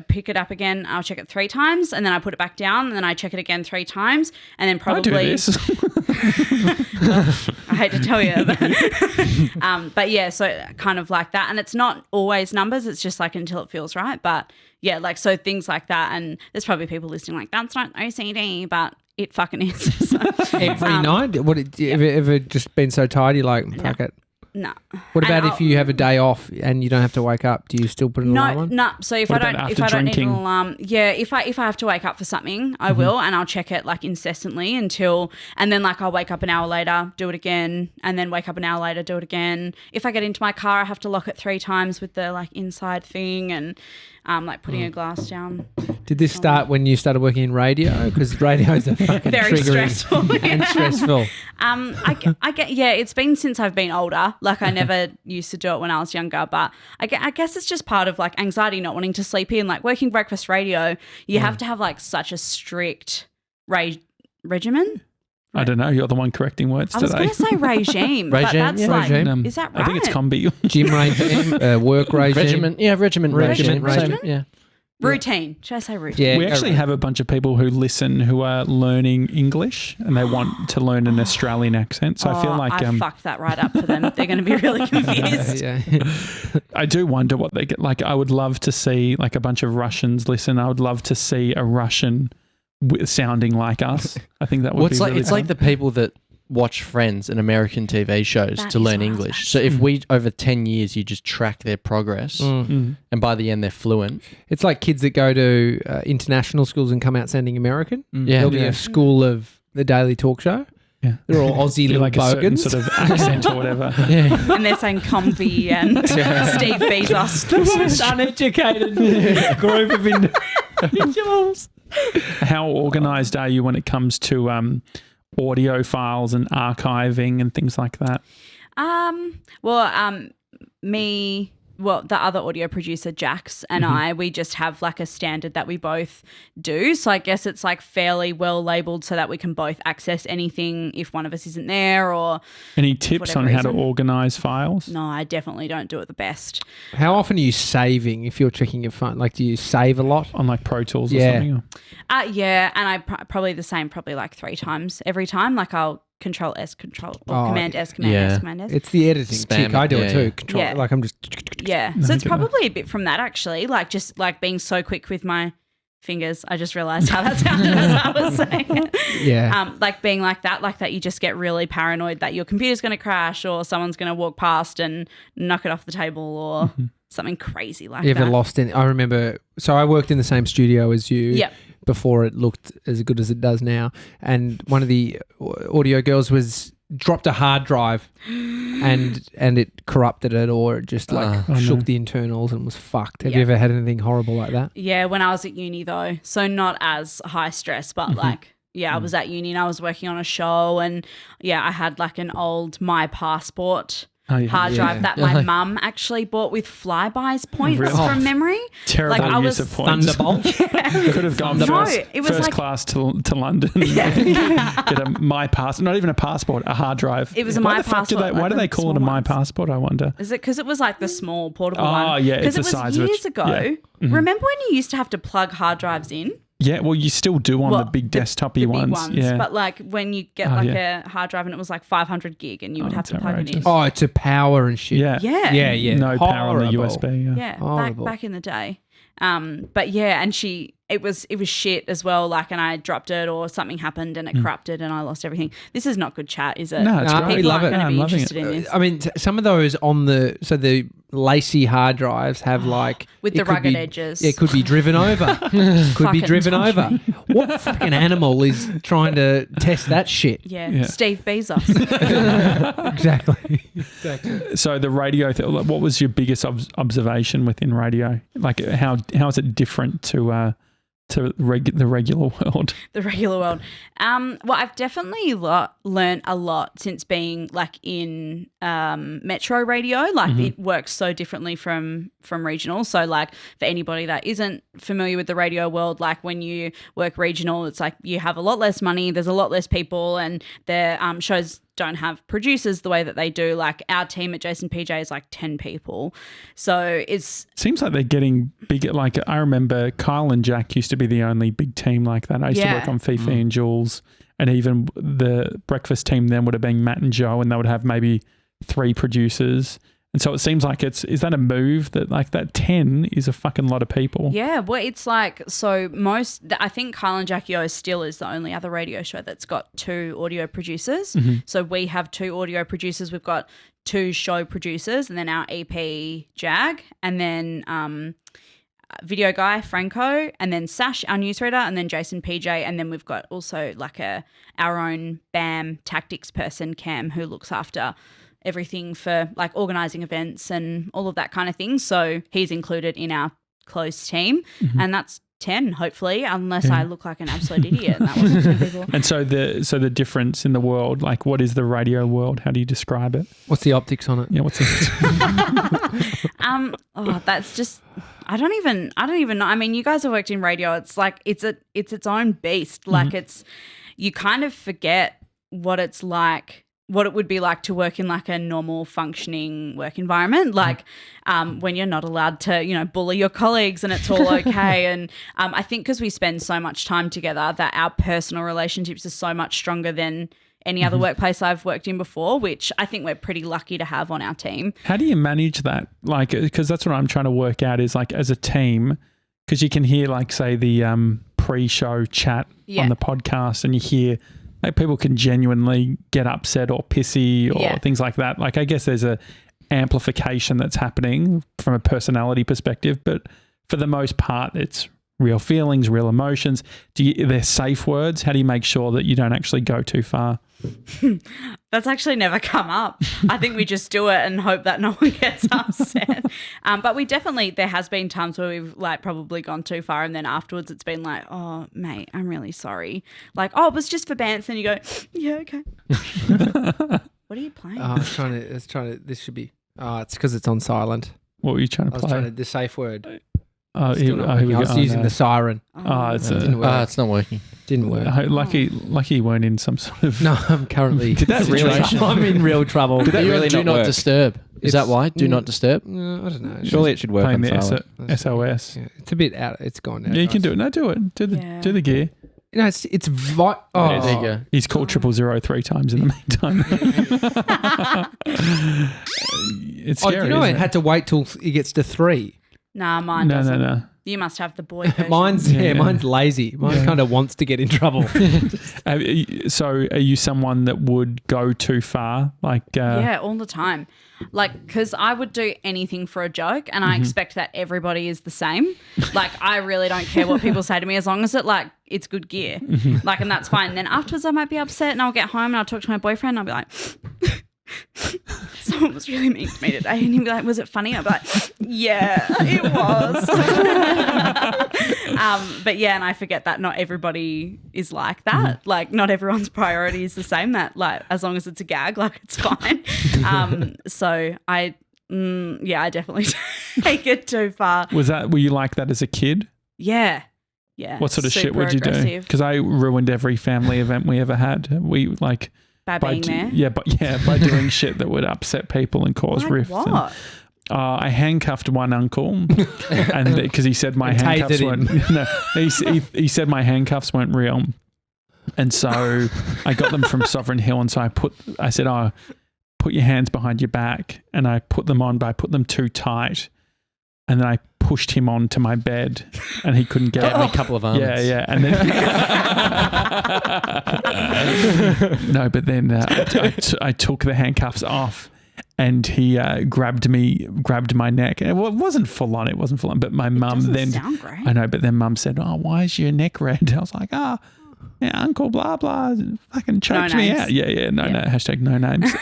pick it up again. I'll check it 3 times, and then I put it back down, and then I check it again 3 times, and then I probably do this. I hate to tell you, but yeah, so kind of like that, and it's not always numbers. It's just like until it feels right. But yeah, like so things like that, and there's probably people listening like that's not OCD, but it fucking is. So, Every night? What? Ever just been so tired you're like, fuck it? no. What And about if you have a day off and you don't have to wake up? Do you still put an alarm on? No. So if What I about don't after need drinking? an alarm, yeah. If I have to wake up for something, I will, and I'll check it like incessantly and then like I'll wake up an hour later, do it again, and then wake up an hour later, do it again. If I get into my car, I have to lock it 3 times with the like inside thing, and like putting a glass down. Did this start when you started working in radio? Because radio is a fucking Very triggering stressful and stressful. I get it's been since I've been older. Like I never used to do it when I was younger, but I guess it's just part of like anxiety, not wanting to sleep in. Like working breakfast radio, you have to have like such a strict regimen. I don't know. You're the one correcting words I was today. going to say regime, but that's like, regime. is that right? I think it's combi. Gym regime, work regime. Regiment. Yeah, regiment. Regiment. Regiment? Yeah. Routine. Should I say routine? Yeah, We actually have a bunch of people who listen who are learning English and they want to learn an Australian accent. So I feel like I fucked that right up for them. They're going to be really confused. Yeah. I do wonder what they get. Like I would love to see like a bunch of Russians listen. I would love to see a Russian sounding like us. I think that would Well, be it's like really it's like fun. the people that watch Friends and American TV shows That to is learn what I was English. So if we over 10 years you just track their progress, and by the end they're fluent. It's like kids that go to international schools and come out sounding American. Yeah. There'll be a school of the Daily Talk Show. Yeah. They're all Aussie Be little like a certain bogans. sort of accent or whatever. Yeah. And they're saying comfy and Steve Bezos. The most uneducated group of individuals. How organised are you when it comes to audio files and archiving and things like that? The other audio producer, Jax, and we just have like a standard that we both do. So I guess it's like fairly well labelled so that we can both access anything if one of us isn't there or... Any tips on whatever how to reason. organise files? No, I definitely don't do it the best. How often are you saving if you're checking your phone? Like, do you save a lot? On like Pro Tools or Yeah. something? Or? Yeah, and I probably the same, probably like 3 times every time. Like I'll Command S, Command S, Command yeah. S, Command S. It's the editing Spam tick. I do it, it yeah, too. yeah. Control. Yeah. Like I'm just. Yeah. No, So I it's get that. probably a bit from that actually, like just like being so quick with my fingers. I just realized how that sounded as I was saying it. Yeah. Like being like that you just get really paranoid that your computer's going to crash or someone's going to walk past and knock it off the table or something crazy like You ever that. lost any? I remember. So I worked in the same studio as you. Yep. Before it looked as good as it does now, and one of the audio girls dropped a hard drive, and it corrupted it, or it just like shook the internals and was fucked. Have you ever had anything horrible like that? Yeah, when I was at uni though. So not as high stress, but like, yeah, I was at uni and I was working on a show and yeah, I had like an old My Passport hard drive that my mum actually bought with Flybuys points Really? from memory. Terrible Like I use was of points. Thunderbolt. Could have gone No, first, it was first like- class to London. Get a My Passport, not even a passport, a hard drive. It was a Why My the fuck Passport, Why like do they the call it a small My ones. Passport, I wonder? Is it because it was like the small portable Oh, one? yeah, it's Because it the was size of it. years ago. Yeah. Remember when you used to have to plug hard drives in? Yeah, well, you still do on the big desktopy the big ones. Yeah. But like when you get a hard drive and it was like 500 gig and you would have that's to plug it in. outrageous. Oh, it's a power and shit. yeah. Yeah. Yeah. No power on the Horrible. USB. Yeah. Yeah, Horrible. back in the day. But yeah, and it was shit as well. Like, and I dropped it or something happened and it corrupted and I lost everything. This is not good chat, is it? No, it's No, great. we love it. Going to I'm be loving interested it. in this. I mean, some of those on the lacy hard drives have like With it the could rugged be- Yeah, It could be driven over. Could be Fucking driven touch over. me. What fucking animal is trying to test that shit? Yeah, Steve Bezos. Exactly. So the radio, what was your biggest observation within radio? Like how is it different to the regular world? The regular world. Well, I've definitely learned a lot since being like in metro radio. Like it works so differently from regional. So like for anybody that isn't familiar with the radio world, like when you work regional, it's like you have a lot less money, there's a lot less people, and their shows don't have producers the way that they do. Like our team at Jase PJ is like 10 people. So Seems like they're getting bigger. Like I remember Kyle and Jack used to be the only big team like that. I used to work on Fifi and Jules, and even the breakfast team then would have been Matt and Joe, and they would have maybe 3 producers. And so it seems like is that a move that like that 10 is a fucking lot of people? Yeah, well, it's like, so I think Kyle and Jackie O still is the only other radio show that's got 2 audio producers. So we have 2 audio producers. We've got 2 show producers and then our EP Jag and then video guy Franco and then Sash, our newsreader, and then Jase PJ. And then we've got also like our own BAM tactics person, Cam, who looks after everything for like organising events and all of that kind of thing. So he's included in our close team, and that's 10, hopefully, unless I look like an absolute idiot. And that wasn't 10 people. And so the difference in the world, like what is the radio world? How do you describe it? What's the optics on it? Yeah, what's it? That's just I don't even know. I mean, you guys have worked in radio. It's like it's its own beast. Like you kind of forget what it's like, what it would be like to work in like a normal functioning work environment, like when you're not allowed to, bully your colleagues and it's all okay. And I think because we spend so much time together that our personal relationships are so much stronger than any other workplace I've worked in before, which I think we're pretty lucky to have on our team. How do you manage that? Like, because that's what I'm trying to work out is like as a team, because you can hear like say the pre-show chat on the podcast and you hear like people can genuinely get upset or pissy or things like that. Like I guess there's a amplification that's happening from a personality perspective, but for the most part it's real feelings, real emotions. They're safe words? How do you make sure that you don't actually go too far? That's actually never come up. I think we just do it and hope that no one gets upset. But there has been times where we've like probably gone too far and then afterwards it's been like, oh mate, I'm really sorry. Like, oh, it was just for banter. And you go, yeah, okay. What are you playing? Oh, this should be, it's because it's on silent. What were you trying to play? The safe word. I was using the siren. It's not working. Didn't work. Lucky you weren't in some sort of... No, I'm currently... I'm in real trouble. Did that really do not disturb? Is that why? Do not disturb? I don't know. Surely it should work on silent. SOS. Yeah, it's a bit out. It's gone out. Yeah, you can do it. No, do it. Do the gear. No, it's Yeah, there you go. He's called 000 3 times in the meantime. It's scary. I had to wait till he gets to 3. Nah, mine doesn't. No. You must have the boy version. Mine's lazy. Mine kind of wants to get in trouble. So are you someone that would go too far? Like yeah, all the time. Like, because I would do anything for a joke and I expect that everybody is the same. Like, I really don't care what people say to me as long as it's good gear. Like, and that's fine. And then afterwards I might be upset and I'll get home and I'll talk to my boyfriend and I'll be like... Someone was really mean to me today, and he'd be like, "Was it funny?" I'd be like, "Yeah, it was." But yeah, and I forget that not everybody is like that. Like, not everyone's priority is the same. That like, as long as it's a gag, like it's fine. So I definitely take it too far. Were you like that as a kid? Yeah. What sort of shit would you do? Because I ruined every family event we ever had. We like. By being there? Yeah, by doing shit that would upset people and cause rifts. What? I handcuffed one uncle, and because he said my handcuffs weren't. No, he said my handcuffs weren't real, and so I got them from Sovereign Hill, and so I said, "Oh, put your hands behind your back," and I put them on, but I put them too tight. And then I pushed him onto my bed and he couldn't get me a couple of arms. Yeah. And then no, but then I took the handcuffs off and he grabbed my neck. And it wasn't full on, but my mum then... sound great. I know, but then mum said, "Oh, why is your neck red?" I was like, yeah, Uncle blah, blah, fucking choked me out. Yeah, no, hashtag no names.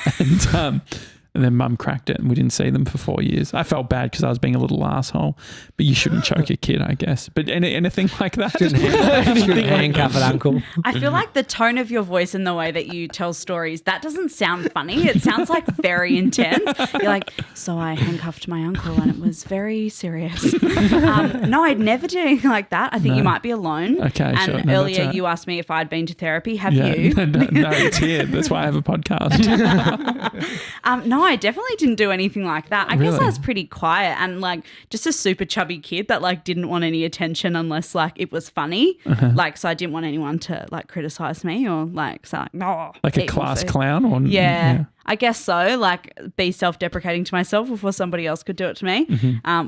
And then mum cracked it and we didn't see them for 4 years. I felt bad because I was being a little asshole, but you shouldn't choke a kid, I guess. But anything like that? Shouldn't handcuff an uncle. I feel like the tone of your voice and the way that you tell stories, that doesn't sound funny. It sounds like very intense. You're like, so I handcuffed my uncle and it was very serious. No, I'd never do anything like that. I think you might be alone. Okay, and sure. And earlier you asked me if I'd been to therapy. Have you? No, it's here. That's why I have a podcast. No, I definitely didn't do anything like that. I guess I was pretty quiet and like just a super chubby kid that like didn't want any attention unless like it was funny. Like, so I didn't want anyone to like criticize me or like say like a class clown or yeah. I guess so. Like be self-deprecating to myself before somebody else could do it to me,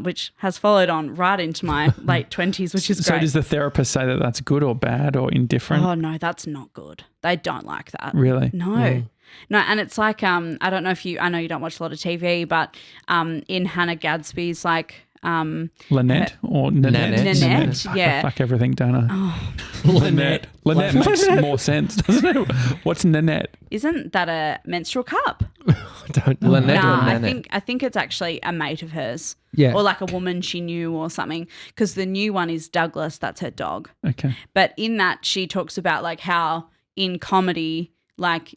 which has followed on right into my late 20s, which is great. So does the therapist say that that's good or bad or indifferent? Oh no, that's not good. They don't like that. Really? No. No, and it's like I don't know I know you don't watch a lot of TV, but in Hannah Gadsby's like Lynette or Nanette? Yeah. I fuck everything, don't I? Oh. Lynette makes more sense, doesn't it? What's Nanette? Isn't that a menstrual cup? don't know. Lynette or Nah, Nanette? I think it's actually a mate of hers. Yeah. Or like a woman she knew or something. Because the new one is Douglas. That's her dog. Okay. But in that, she talks about like how in comedy, like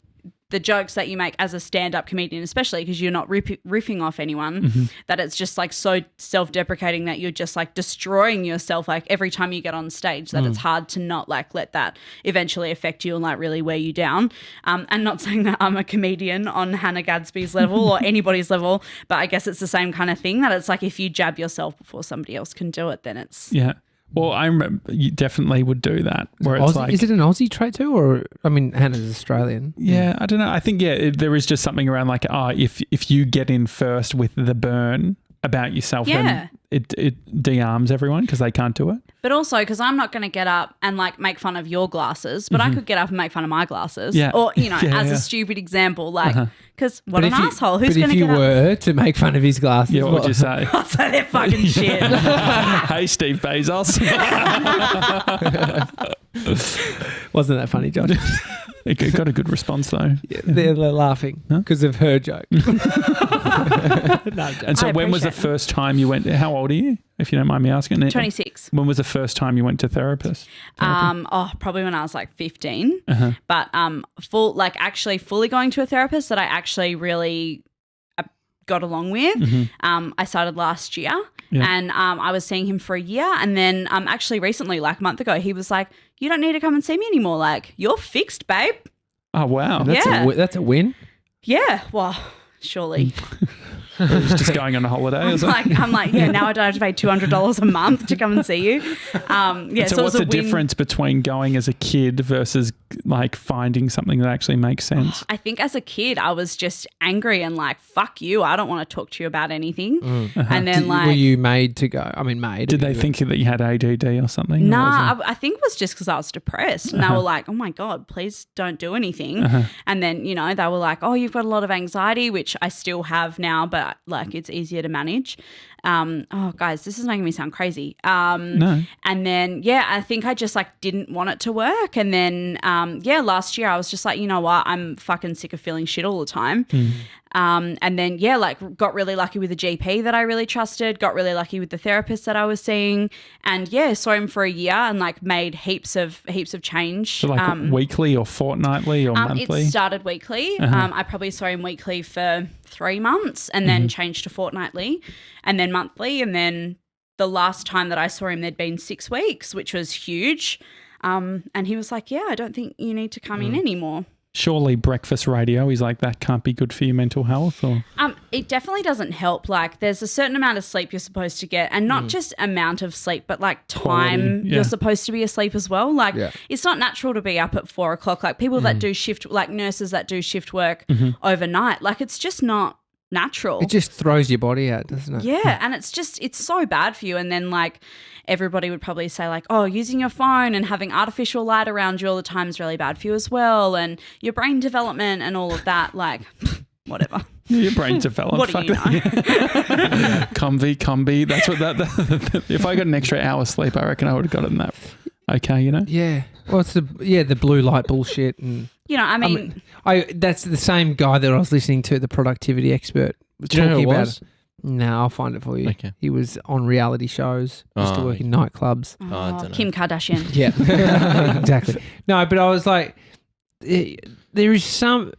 the jokes that you make as a stand-up comedian, especially because you're not riffing off anyone, that it's just like so self-deprecating that you're just like destroying yourself like every time you get on stage, that it's hard to not like let that eventually affect you and like really wear you down. And not saying that I'm a comedian on Hannah Gadsby's level or anybody's level, but I guess it's the same kind of thing that it's like if you jab yourself before somebody else can do it, then it's... Yeah. Well, I remember you definitely would do that where it's like... Is it an Aussie trait too? Or, I mean, Hannah's Australian. Yeah, I don't know. I think, there is just something around like, if you get in first with the burn about yourself, then it de-arms everyone because they can't do it. But also because I'm not going to get up and like make fun of your glasses, but I could get up and make fun of my glasses. Yeah. Or, you know, Yeah, as yeah. a stupid example, like, because what But an asshole. Who's But going if to you get up? were to make fun of his glasses, Yeah, what would you say? I'll say they're fucking shit. Hey, Steve Bezos. wasn't that funny, Josh? It got a good response though. They're laughing because of her joke. No, I'm joking. And so I when was the appreciate it. first time you went, how old are you, if you don't mind me asking? 26. When was the first time you went to therapist? Probably when I was like 15. But actually fully going to a therapist that I actually really got along with. I started last year. Yeah. And I was seeing him for a year. And then actually recently, like a month ago, he was like, you don't need to come and see me anymore. Like, you're fixed, babe. Oh, wow. That's a win. Yeah. Well, surely. It's just going on a holiday. Is it? I'm like, yeah, now I don't have to pay $200 a month to come and see you. Yeah. So it was what's a the win. difference between going as a kid versus like finding something that actually makes sense? I think as a kid, I was just angry and like, fuck you. I don't want to talk to you about anything. And then Were you made to go? I mean, made. Did they think that you had ADD or something? Nah, I think it was just because I was depressed. And they were like, oh my God, please don't do anything. And then, you know, they were like, oh, you've got a lot of anxiety, which I still have now, but like it's easier to manage. Oh, guys, this is making me sound crazy. No. And then, I think I just like didn't want it to work. And then, last year I was just like, you know what? I'm fucking sick of feeling shit all the time. And then, like got really lucky with a GP that I really trusted, got really lucky with the therapist that I was seeing. And saw him for a year and like made heaps of change. So like weekly or fortnightly or monthly? It started weekly. I probably saw him weekly for 3 months and then changed to fortnightly and then monthly. And then the last time that I saw him, there'd been 6 weeks, which was huge. And he was like, I don't think you need to come in anymore. Surely breakfast radio is like, that can't be good for your mental health? Or It definitely doesn't help. Like there's a certain amount of sleep you're supposed to get and not just amount of sleep, but like time Quality, yeah. you're supposed to be asleep as well. Like it's not natural to be up at 4 o'clock. Like people that do shift, like nurses that do shift work overnight, like it's just not natural. It just throws your body out, doesn't it? Yeah, and it's so bad for you. And then like everybody would probably say like, oh, using your phone and having artificial light around you all the time is really bad for you as well, and your brain development and all of that. Like, whatever. your brain developed. What do you know? Combi. That's what that if I got an extra hour sleep, I reckon I would have got it in that. Okay, you know? Yeah. Well, it's the blue light bullshit and You know, I mean that's the same guy that I was listening to, the productivity expert, was Do you know who talking it about was? it. No, I'll find it for you. Okay. He was on reality shows, used to Oh, work in nightclubs. I don't know. Kim Kardashian. Yeah, exactly. No, but I was like, there is some,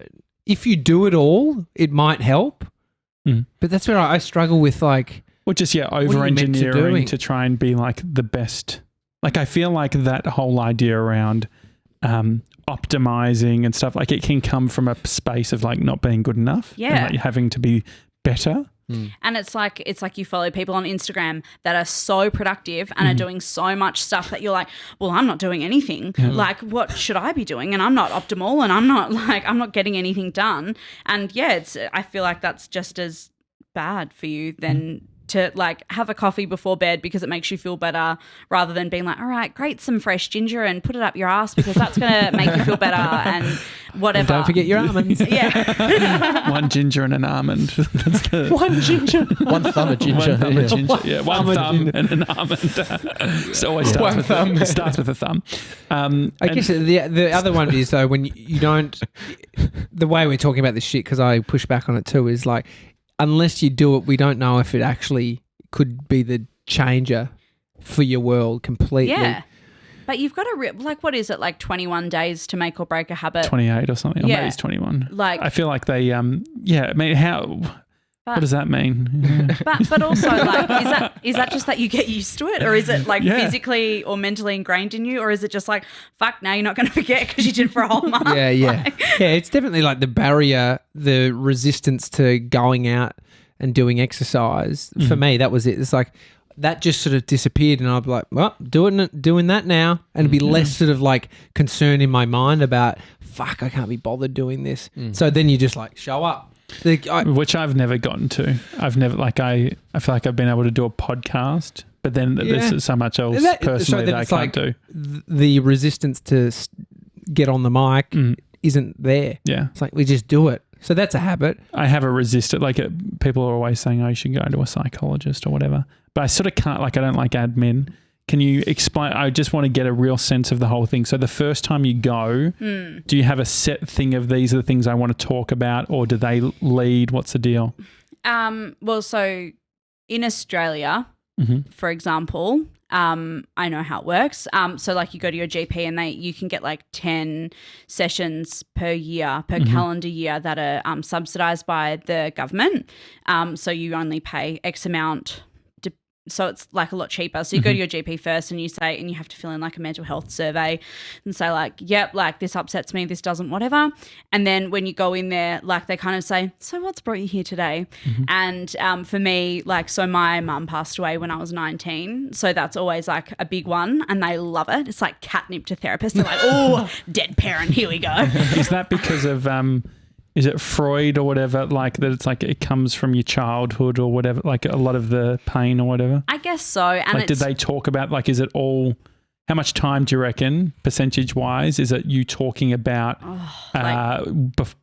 if you do it all, it might help. But that's where I struggle with, like, Or just, are you meant to over-engineering doing? to try and be like the best. Like I feel like that whole idea around optimizing and stuff, like it can come from a space of like not being good enough. Yeah. And like having to be better. And it's like you follow people on Instagram that are so productive and are doing so much stuff that you're like, well, I'm not doing anything. Like, what should I be doing? And I'm not optimal and I'm not getting anything done. And I feel like that's just as bad for you than to like have a coffee before bed because it makes you feel better, rather than being like, all right, grate some fresh ginger and put it up your ass because that's going to make you feel better and whatever. And don't forget your almonds. Yeah. One ginger and an almond. That's the One ginger. One thumb of ginger. one thumb yeah. of ginger. Yeah, one thumb and an almond. So always starts with a thumb. I guess the other one is though when you don't. The way we're talking about this shit, because I push back on it too, is like unless you do it, we don't know if it actually could be the changer for your world completely. Yeah. But you've got to like, what is it, like 21 days to make or break a habit? 28 or something. Or Yeah. maybe it's 21. Like- I feel like they, I mean, what does that mean? Yeah. But also like is that just that you get used to it, or is it like Yeah. physically or mentally ingrained in you, or is it just like fuck, now you're not going to forget because you did it for a whole month? Yeah. Like- Yeah, it's definitely like the barrier, the resistance to going out and doing exercise. For me, that was it. It's like that just sort of disappeared, and I'd be like, well, doing that now, and it'd be less sort of like concern in my mind about fuck, I can't be bothered doing this. So then you just like show up. Which I've never gotten to. I've never, like, I feel like I've been able to do a podcast, but then there's so much else personally that I can't do. The resistance to get on the mic isn't there. Yeah. It's like we just do it. So that's a habit. I have a resistant, like people are always saying, oh, you should go to a psychologist or whatever. But I sort of can't, like I don't like admin. Can you explain? I just want to get a real sense of the whole thing. So the first time you go, do you have a set thing of these are the things I want to talk about, or do they lead? What's the deal? Well, so in Australia, for example, I know how it works. So like you go to your GP and you can get like 10 sessions per year, per calendar year that are subsidised by the government. So you only pay X amount. So it's like a lot cheaper. So you go to your GP first and you have to fill in like a mental health survey and say like, yep, like this upsets me, this doesn't, whatever. And then when you go in there, like they kind of say, so what's brought you here today? And for me, like, so my mum passed away when I was 19. So that's always like a big one and they love it. It's like catnip to therapists. They're like, oh, dead parent, here we go. Is that because of... is it Freud or whatever, like that it's like it comes from your childhood or whatever, like a lot of the pain or whatever? I guess so. And like, did they talk about, like, is it all, how much time do you reckon, percentage-wise, is it you talking about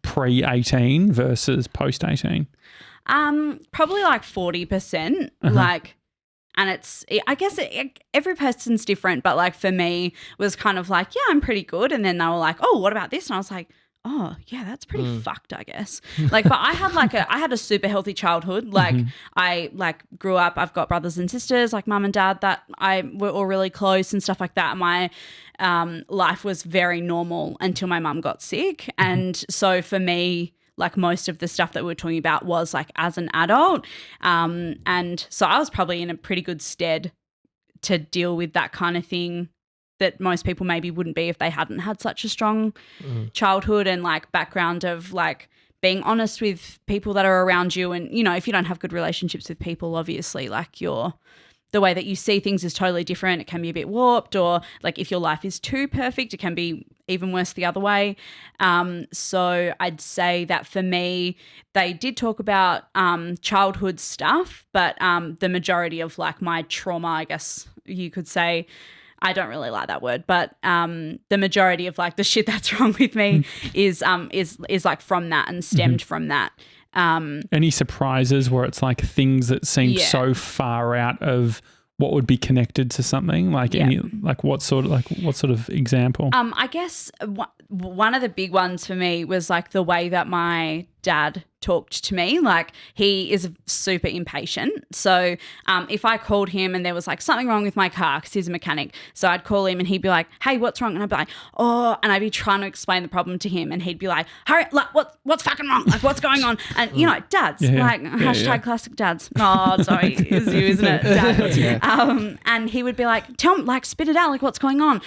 pre-18 versus post-18? Probably like 40%. Like, and I guess every person's different, but like for me it was kind of like, yeah, I'm pretty good. And then they were like, oh, what about this? And I was like, oh yeah, that's pretty fucked, I guess. Like, but I had a super healthy childhood. Like I like grew up, I've got brothers and sisters, like mum and dad that we're all really close and stuff like that. My life was very normal until my mum got sick. And so for me, like most of the stuff that we were talking about was like as an adult. And so I was probably in a pretty good stead to deal with that kind of thing that most people maybe wouldn't be if they hadn't had such a strong childhood and like background of like being honest with people that are around you. And, you know, if you don't have good relationships with people, obviously like the way that you see things is totally different. It can be a bit warped, or like if your life is too perfect, it can be even worse the other way. So I'd say that for me, they did talk about childhood stuff, but the majority of like my trauma, I guess you could say, I don't really like that word, but the majority of like the shit that's wrong with me is like from that and stemmed from that. Any surprises where it's like things that seem so far out of what would be connected to something? Like any, like what sort of example? I guess one of the big ones for me was like the way that my dad talked to me. Like he is super impatient. So if I called him and there was like something wrong with my car, because he's a mechanic, so I'd call him and he'd be like, hey, what's wrong? And I'd be like, oh, and I'd be trying to explain the problem to him and he'd be like, hurry, like what's fucking wrong? Like what's going on? And you know, dads, hashtag classic dads. Oh, sorry, it's you, isn't it? Dad. And he would be like, tell me, like spit it out, like what's going on?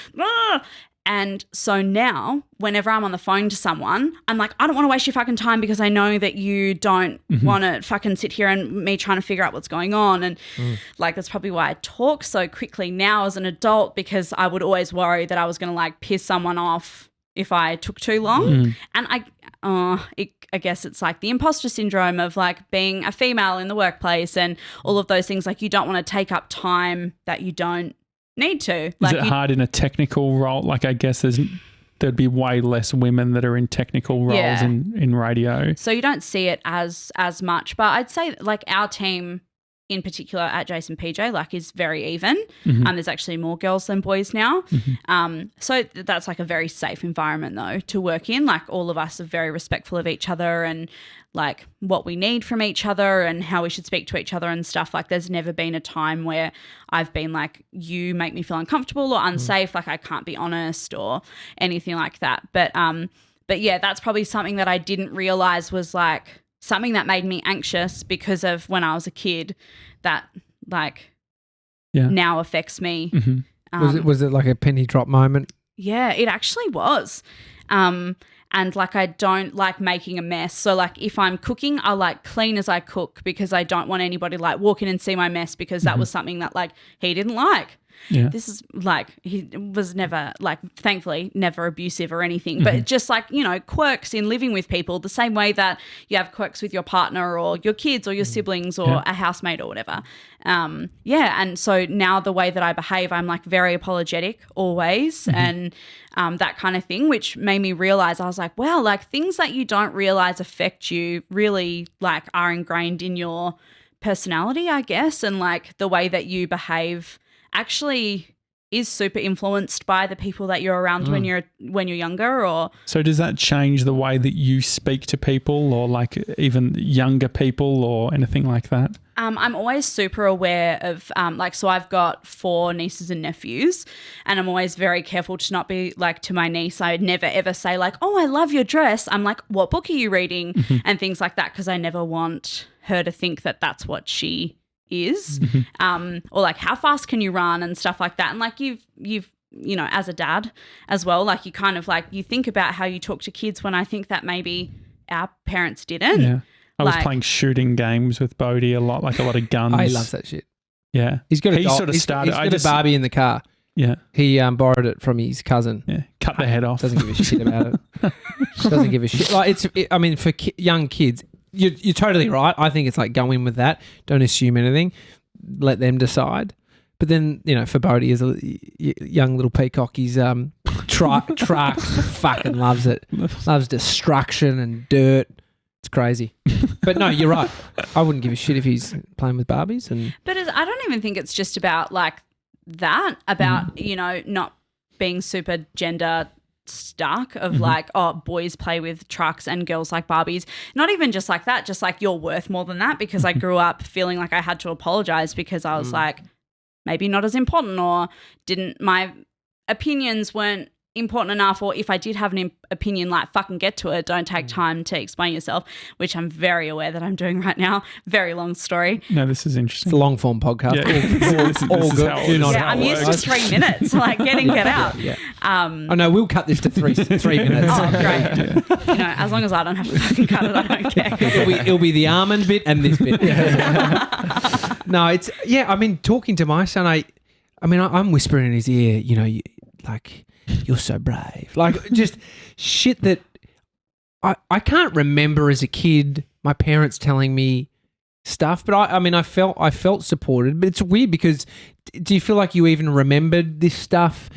And so now whenever I'm on the phone to someone, I'm like, I don't want to waste your fucking time because I know that you don't want to fucking sit here and me trying to figure out what's going on. And like, that's probably why I talk so quickly now as an adult, because I would always worry that I was going to like piss someone off if I took too long. And I guess it's like the imposter syndrome of like being a female in the workplace and all of those things. Like you don't want to take up time that you don't need to. Is it hard in a technical role? Like I guess there'd be way less women that are in technical roles in radio. So you don't see it as much. But I'd say like our team in particular at Jase PJ like is very even. There's actually more girls than boys now. So that's like a very safe environment though to work in. Like all of us are very respectful of each other and like what we need from each other and how we should speak to each other and stuff. Like there's never been a time where I've been like, you make me feel uncomfortable or unsafe, like I can't be honest or anything like that. But yeah, that's probably something that I didn't realize was like something that made me anxious because of when I was a kid that like now affects me. Was it like a penny drop moment? Yeah, it actually was. And like I don't like making a mess. So like if I'm cooking, I like clean as I cook because I don't want anybody like walk in and see my mess because that was something that like he didn't like. Yeah. This is like he was never like thankfully never abusive or anything, but just like, you know, quirks in living with people the same way that you have quirks with your partner or your kids or your siblings or a housemate or whatever. And so now the way that I behave, I'm like very apologetic always and that kind of thing, which made me realize I was like, wow, like things that you don't realize affect you really like are ingrained in your personality, I guess, and like the way that you behave actually is super influenced by the people that you're around when you're younger. Or so does that change the way that you speak to people or like even younger people or anything like that? I'm always super aware of so I've got 4 nieces and nephews and I'm always very careful to not be like to my niece. I would never ever say like, oh, I love your dress. I'm like, what book are you reading? And things like that because I never want her to think that that's what she is or like how fast can you run and stuff like that. And like you've you know, as a dad as well, like you kind of like you think about how you talk to kids when I think that maybe our parents didn't. Yeah. I was playing shooting games with Bodhi a lot, like a lot of guns. He loves that shit. Yeah. He's got a sort of started. He's got a Barbie in the car. Yeah. He borrowed it from his cousin. Yeah. Cut the head off. Doesn't give a shit about it. Doesn't give a shit. Like I mean, for young kids, you're totally right. I think it's like go in with that. Don't assume anything. Let them decide. But then, you know, for Bodhi as a young little peacock, he's trucks fucking loves it. Loves destruction and dirt. It's crazy. But no, you're right. I wouldn't give a shit if he's playing with Barbies. But I don't even think it's just about like that, about, you know, not being super gender stuck of like, oh, boys play with trucks and girls like Barbies. Not even just like that, just like you're worth more than that because I grew up feeling like I had to apologize because I was like maybe not as important or my opinions weren't important enough, or if I did have an opinion, like fucking get to it, don't take time to explain yourself, which I'm very aware that I'm doing right now. Very long story. No, this is interesting. It's a long form podcast. Yeah. All good. I'm used to 3 minutes, like get out. Yeah. Oh no, we'll cut this to 3 minutes. Oh, great. You know, as long as I don't have to fucking cut it, I don't care. It'll be the almond bit and this bit. No, it's I mean, talking to my son, I'm whispering in his ear, you know, like, you're so brave. Like just shit that I can't remember as a kid my parents telling me stuff, but I felt supported. But it's weird because do you feel like you even remembered this stuff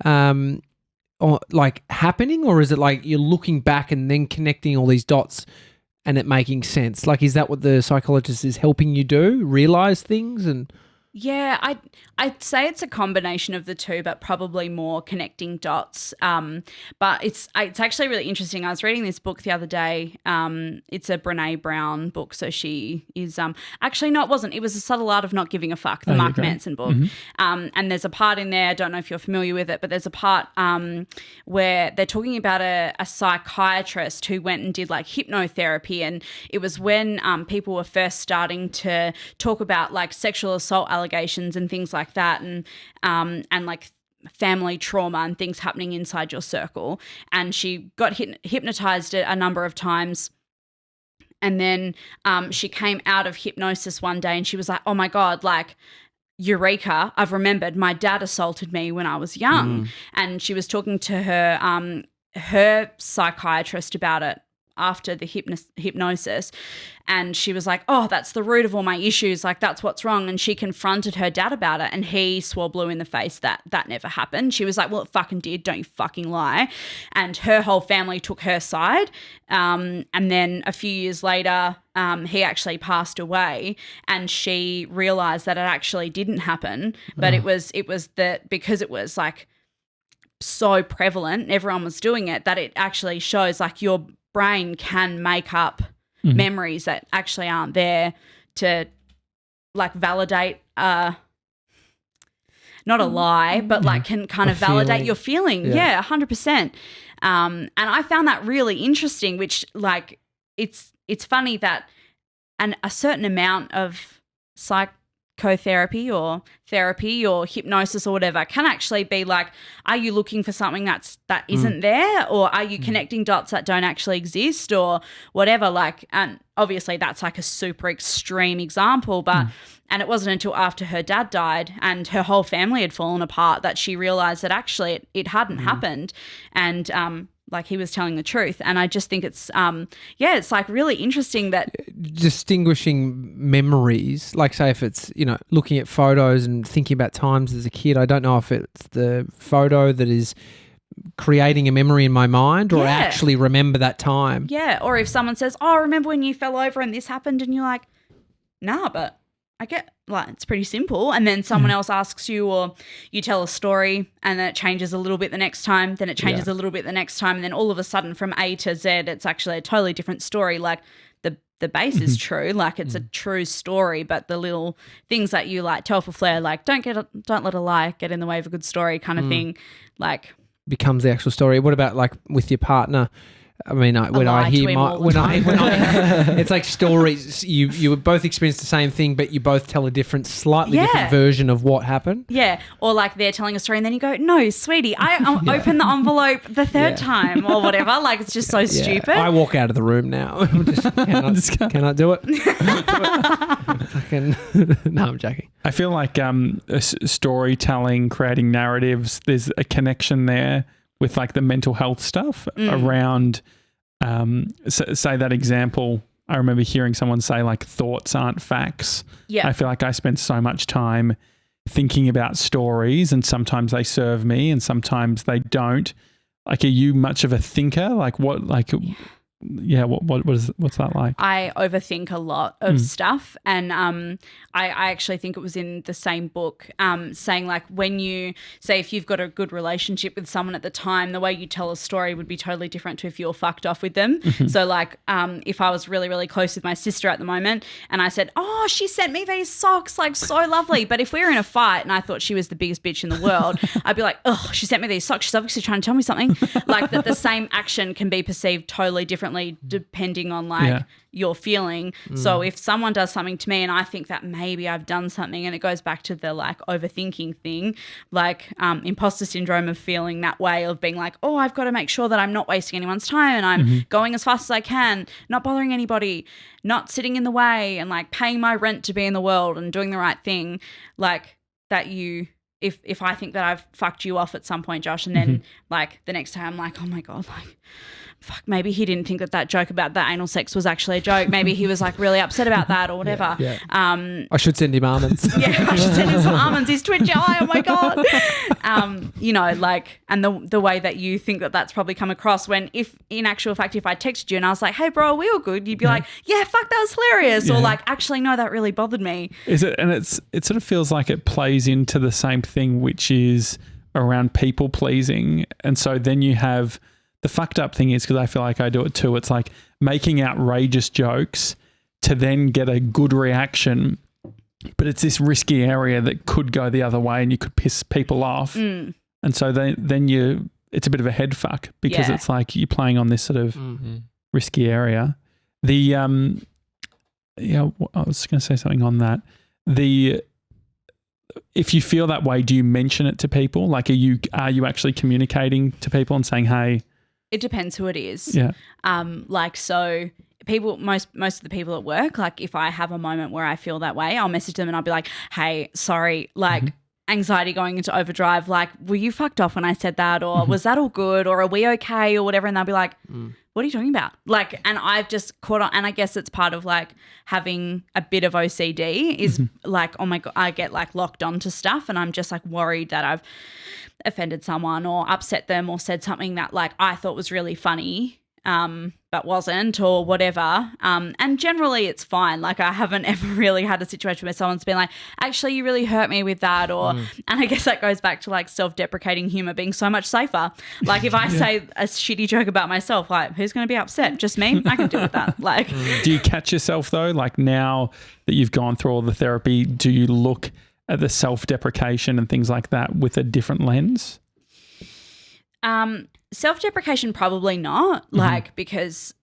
or like happening, or is it like you're looking back and then connecting all these dots and it making sense? Like, is that what the psychologist is helping you do? Realize things and Yeah, I'd say it's a combination of the two, but probably more connecting dots. But it's actually really interesting. I was reading this book the other day. It's a Brené Brown book. So she is actually no, it wasn't. It was The Subtle Art of Not Giving a Fuck, the Mark Manson book. And there's a part in there. I don't know if you're familiar with it, but there's a part where they're talking about a psychiatrist who went and did like hypnotherapy, and it was when people were first starting to talk about like sexual assault allegations and things like that, and like family trauma and things happening inside your circle. And she got hypnotized a number of times. And then she came out of hypnosis one day and she was like, oh my God, like, eureka, I've remembered my dad assaulted me when I was young. And she was talking to her psychiatrist about it after the hypnosis, and she was like, oh, that's the root of all my issues. Like, that's what's wrong. And she confronted her dad about it, and he swore blue in the face that never happened. She was like, well, it fucking did. Don't you fucking lie. And her whole family took her side. And then a few years later, he actually passed away, and she realized that it actually didn't happen. But it was that because it was like so prevalent, everyone was doing it, that it actually shows like your brain can make up memories that actually aren't there to like validate not a lie, but like can kind of validate your feeling. Yeah, 100%. And I found that really interesting, which like it's funny that a certain amount of psychotherapy or therapy or hypnosis or whatever can actually be like, are you looking for something that isn't there, or are you connecting dots that don't actually exist or whatever? Like, and obviously that's like a super extreme example, but and it wasn't until after her dad died and her whole family had fallen apart that she realized that actually it hadn't happened, and like he was telling the truth. And I just think it's it's like really interesting that distinguishing memories, like say if it's, you know, looking at photos and thinking about times as a kid, I don't know if it's the photo that is creating a memory in my mind or actually remember that time. Yeah, or if someone says, oh, remember when you fell over and this happened, and you're like, nah, but I get, like, it's pretty simple. And then someone else asks you, or you tell a story and then it changes a little bit the next time, then it changes a little bit the next time, and then all of a sudden from A to Z it's actually a totally different story. Like the base is true, like it's a true story, but the little things that you like tell for flair, like don't let a lie get in the way of a good story kind of thing, like becomes the actual story. What about like with your partner? I mean, when I hear it's like stories. You both experience the same thing, but you both tell a different, slightly different version of what happened. Yeah, or like they're telling a story, and then you go, "No, sweetie, I opened the envelope the third time, or whatever." Like it's just so stupid. I walk out of the room now. Cannot do it. Fucking no, I'm joking. I feel like storytelling, creating narratives. There's a connection there with like the mental health stuff around, say that example. I remember hearing someone say like thoughts aren't facts. Yeah. I feel like I spend so much time thinking about stories, and sometimes they serve me and sometimes they don't. Like, are you much of a thinker? Like what, like, what's that like? I overthink a lot of stuff, and I actually think it was in the same book saying like when you say if you've got a good relationship with someone at the time, the way you tell a story would be totally different to if you're fucked off with them. So like if I was really, really close with my sister at the moment and I said, oh, she sent me these socks, like so lovely. But if we were in a fight and I thought she was the biggest bitch in the world, I'd be like, oh, she sent me these socks. She's obviously trying to tell me something. Like that the same action can be perceived totally differently depending on like your feeling. So if someone does something to me and I think that maybe I've done something, and it goes back to the like overthinking thing, like imposter syndrome of feeling that way, of being like, oh, I've got to make sure that I'm not wasting anyone's time and I'm going as fast as I can, not bothering anybody, not sitting in the way, and like paying my rent to be in the world and doing the right thing. Like that you, if I think that I've fucked you off at some point, Josh, and then like the next time I'm like, oh my God, like fuck, maybe he didn't think that joke about the anal sex was actually a joke. Maybe he was like really upset about that or whatever. I should send him almonds. I should send him some almonds. He's twitchy. Oh my God. You know, like, and the way that you think that that's probably come across, when if in actual fact, if I texted you and I was like, hey bro, are we all good? You'd be like, yeah, fuck, that was hilarious. Or like, actually, no, that really bothered me. Is it? And it sort of feels like it plays into the same thing, which is around people pleasing. And so then you have, the fucked up thing is, because I feel like I do it too, it's like making outrageous jokes to then get a good reaction, but it's this risky area that could go the other way and you could piss people off. And so then it's a bit of a head fuck, because it's like you're playing on this sort of risky area. I was going to say something on that. If you feel that way, do you mention it to people? Like, are you actually communicating to people and saying, hey? It depends who it is. Yeah. Like, so people, most of the people at work, like if I have a moment where I feel that way, I'll message them and I'll be like, hey, sorry, like anxiety going into overdrive, like, were you fucked off when I said that, or was that all good, or are we okay, or whatever, and they'll be like, what are you talking about? Like, and I've just caught on, and I guess it's part of like having a bit of OCD is like, oh my God, I get like locked onto stuff, and I'm just like worried that I've offended someone or upset them or said something that like I thought was really funny but wasn't, or whatever. And generally it's fine. Like, I haven't ever really had a situation where someone's been like, actually, you really hurt me with that. Or, and I guess that goes back to like self-deprecating humor being so much safer. Like, if I say a shitty joke about myself, like, who's going to be upset? Just me? I can deal with that. Like, do you catch yourself though? Like, now that you've gone through all the therapy, do you look at the self-deprecation and things like that with a different lens? Self-deprecation, probably not, like, because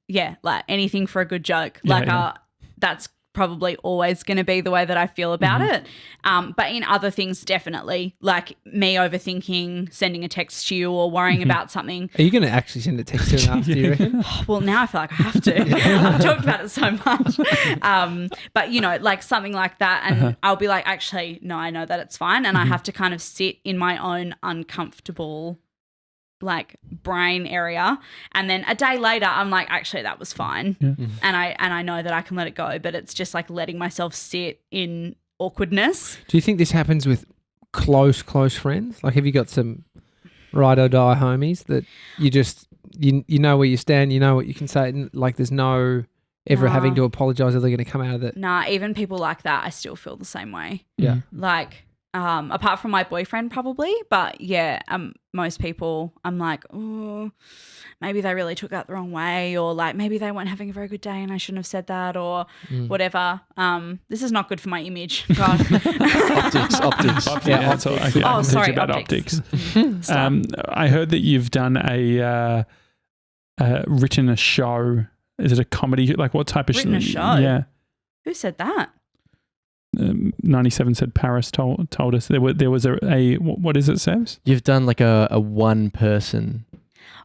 like anything for a good joke, that's probably always going to be the way that I feel about it. But in other things, definitely, like me overthinking sending a text to you or worrying about something. Are you going to actually send a text to him after, you reckon? Well, now I feel like I have to. I've talked about it so much. But, you know, like something like that, and I'll be like, actually, no, I know that it's fine. And I have to kind of sit in my own uncomfortable like brain area, and then a day later I'm like, actually, that was fine. And I know that I can let it go, but it's just like letting myself sit in awkwardness. Do you think this happens with close friends? Like, have you got some ride or die homies that you just you know where you stand, you know what you can say, and like there's no ever having to apologize, or they're going to come out of it? Nah, even people like that, I still feel the same way. Yeah. Like, apart from my boyfriend probably, but yeah, most people I'm like, oh, maybe they really took that the wrong way, or like maybe they weren't having a very good day and I shouldn't have said that, or whatever. This is not good for my image. God. Optics. Yeah, that's all. Okay, Oh, sorry, about optics. I heard that you've done written a show. Is it a comedy? Like, what type of Written a show? Yeah. Who said that? 97 said Paris told us there was a what is it, Sebs? You've done like a one person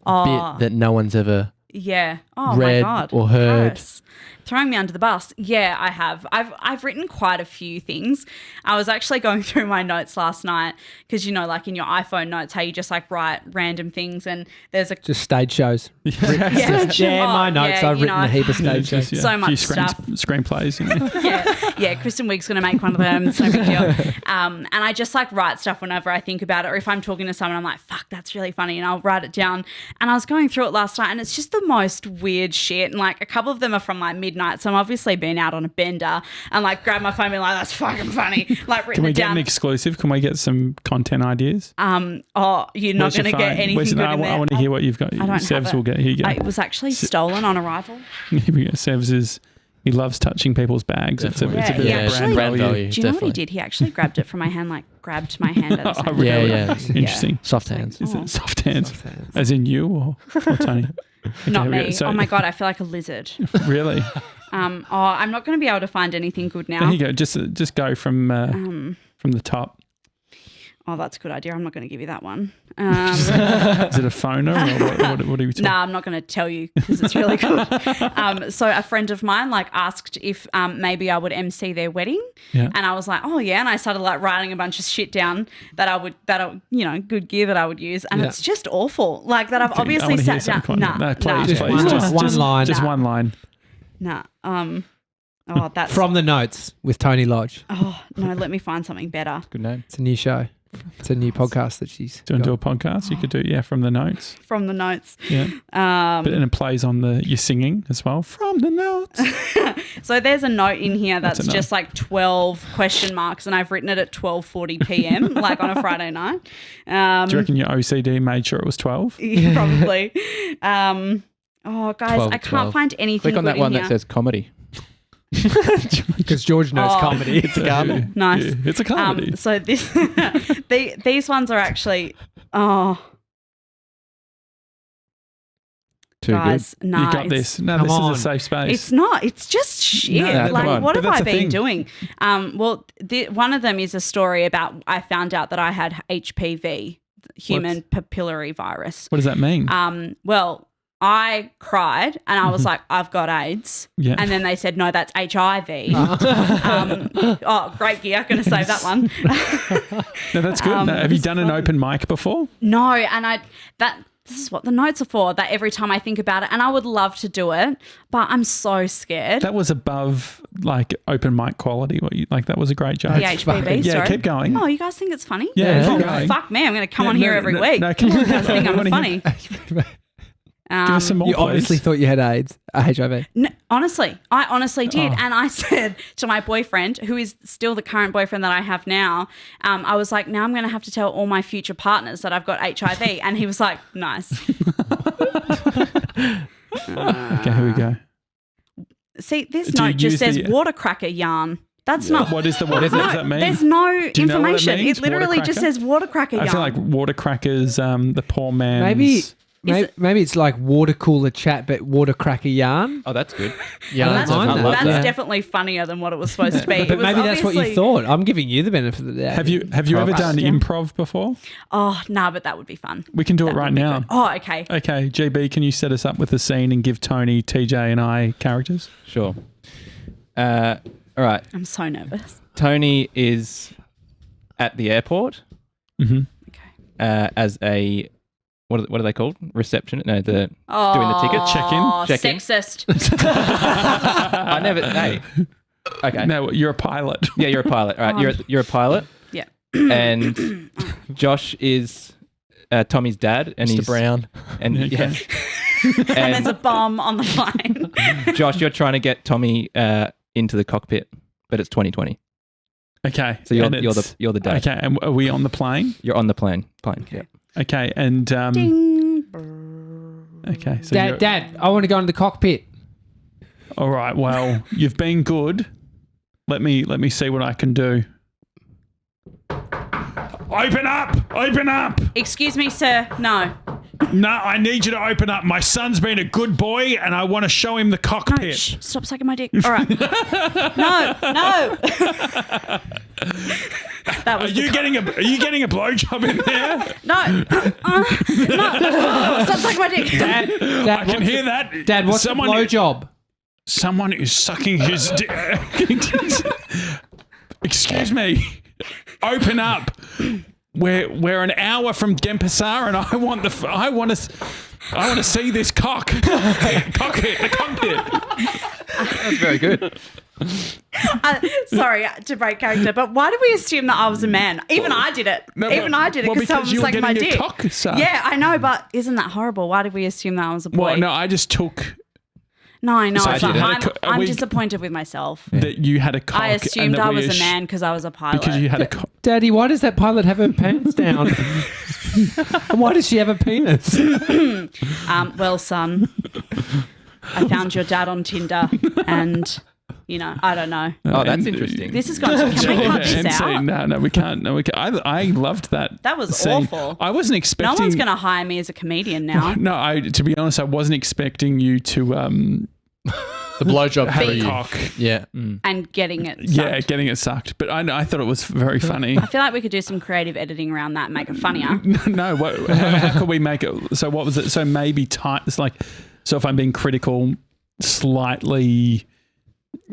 bit that no one's ever my read God. or heard. Paris. Throwing me under the bus. Yeah, I have. I've written quite a few things. I was actually going through my notes last night because, you know, like in your iPhone notes, how you just like write random things, and there's just stage shows. My notes. I've written a heap of stage shows. So much stuff. Screenplays. You know? yeah. Kristen Wiig's going to make one of them. It's no big deal. And I just like write stuff whenever I think about it, or if I'm talking to someone, I'm like, fuck, that's really funny, and I'll write it down. And I was going through it last night, and it's just the most weird shit. And like a couple of them are from like midnight, so I'm obviously been out on a bender and like grab my phone and be like, that's fucking funny. Like, written Can we it down. get an exclusive? Can we get some content ideas? You're not going to get anything good in there. I want to hear what you've got. I don't Sevs have it. will get. Here you go. It was actually stolen on arrival. Here we go. Sevs he loves touching people's bags. It's a bit of brand value. Do you know what he did? He actually grabbed it from my hand, like grabbed my hand at the same time. Yeah. Interesting. Soft hands. Is it soft hands? As in you or Tony? Not me. Oh my God, I feel like a lizard. Really? I'm not going to be able to find anything good now. There you go. Just go from the top. Oh, that's a good idea. I'm not going to give you that one. Is it a phoner or what are we talking? Nah, I'm not going to tell you because it's really good. So a friend of mine like asked if maybe I would MC their wedding, and I was like, oh yeah, and I started like writing a bunch of shit down that I you know, good gear that I would use, and it's just awful. Like that I've obviously sat down. No, please. Just one line. Just one line. Nah. Oh, that's From the Notes with Toni Lodge. Oh no, let me find something better. Good name. It's a new show. It's a new podcast that she's Do you want to do got. a podcast? You could do From the Notes. From the Notes. Yeah. But and it plays on your singing as well. From the Notes. So there's a note in here that's a note. just like 12 question marks, and I've written it at 12:40 p.m. like on a Friday night. Do you reckon your OCD made sure it was 12? Yeah, probably. Oh, guys, 12, I can't 12. fiend anything Click on good that one in that here. says comedy. Because George knows comedy. It's a comedy. Nice. Yeah, it's a comedy. So this, these ones are actually, Too guys, no, you got this. No, this is a safe space. It's not. It's just shit. No, come like, on. what But have I that's the been thing. doing? Well, one of them is a story about I found out that I had HPV, human papillary virus. What does that mean? Well, I cried and I was like, I've got AIDS. Yeah. And then they said, no, that's HIV. Great gear. Going to save that one. No, that's good. Have you done an open mic before? No, and this is what the notes are for, that every time I think about it, and I would love to do it, but I'm so scared. That was above like open mic quality. That was a great joke. The HBB, Yeah, sorry. keep going. Oh, you guys think it's funny? Yeah, keep Oh, going. fuck me. I'm going to come on here every week. No, come on. You guys think I'm funny. Give us some more, You obviously please. thought you had AIDS, HIV. No, honestly, I honestly did. Oh. And I said to my boyfriend, who is still the current boyfriend that I have now, I was like, now I'm going to have to tell all my future partners that I've got HIV. And he was like, nice. Okay, here we go. See, this Do you note just use says the- water cracker yarn. That's not. What does that mean? There's no Do you know what it information. means, It literally just water says water cracker yarn. I feel like water crackers, the poor man's. Maybe it's like water cooler chat, but water cracker yarn. Oh, that's good. Yeah, that's I love that's that. definitely funnier than what it was supposed to be. It But was maybe that's what you obviously- thought. I'm giving you the benefit of the doubt. Have you ever done Yeah. improv before? Oh, no, but that would be fun. We can do it That right would be now. good. Oh, okay. Okay, GB, can you set us up with the scene and give Tony, TJ, and I characters? Sure. All right. I'm so nervous. Tony is at the airport Mm-hmm. Okay. as a what are they called? Reception? No, the Oh, doing the ticket Oh, check-in. sexist. I never. Hey. Okay. No, you're a pilot. Yeah, you're a pilot. All right, you're a pilot, Yeah. and Josh is Tommy's dad, and Mr. he's Brown. and yeah. And there's a bomb on the plane. Josh, you're trying to get Tommy into the cockpit, but it's 2020. Okay. So you're and the dad. Okay, and are we on the plane? You're on the plane. Yeah. Okay, and Ding. okay, so you're- Dad, I want to go into the cockpit. all right. Well, you've been good. Let me see what I can do. Open up! Open up! Excuse me, sir. No. No, I need you to open up. My son's been a good boy, and I want to show him the No, cockpit. shh, stop sucking my dick. All right. No. That was Are you getting a blowjob in there? No. No. Stop sucking my dick. Dad, I can hear that. Dad, what's the blowjob? Someone is sucking his dick. Excuse me. Open up. We're an hour from Denpasar, and I want to see this cockpit. The cockpit. That's very good. Sorry to break character, but why did we assume that I was a man? Even I did it. No, Even I did it well, because someone because you was were sucking my getting dick. your cock sucked. Yeah, I know, but isn't that horrible? Why did we assume that I was a boy? Well, no, I just took No, I know. So but you had a I'm, co- I'm we- disappointed with myself. that you had a cock. I and assumed that I we was a man because I was a pilot. because you had a cock. Daddy, why does that pilot have her pants down? And why does she have a penis? Well, son, I found your dad on Tinder, and I don't know. Oh, that's And- interesting. This is going to. Can we cut And this say, out? no, we can't. No, we can't. I loved that. That was scene. awful. I wasn't No expecting. one's going to hire me as a comedian now. No, to be honest, I wasn't expecting you to The blowjob have for a you. cock. Yeah. And getting it. Yeah, sucked. getting it sucked. But I thought it was very funny. I feel like we could do some creative editing around that and make it funnier. No, how could we make it? So what was it? So maybe tight. It's like, so if I'm being critical, slightly.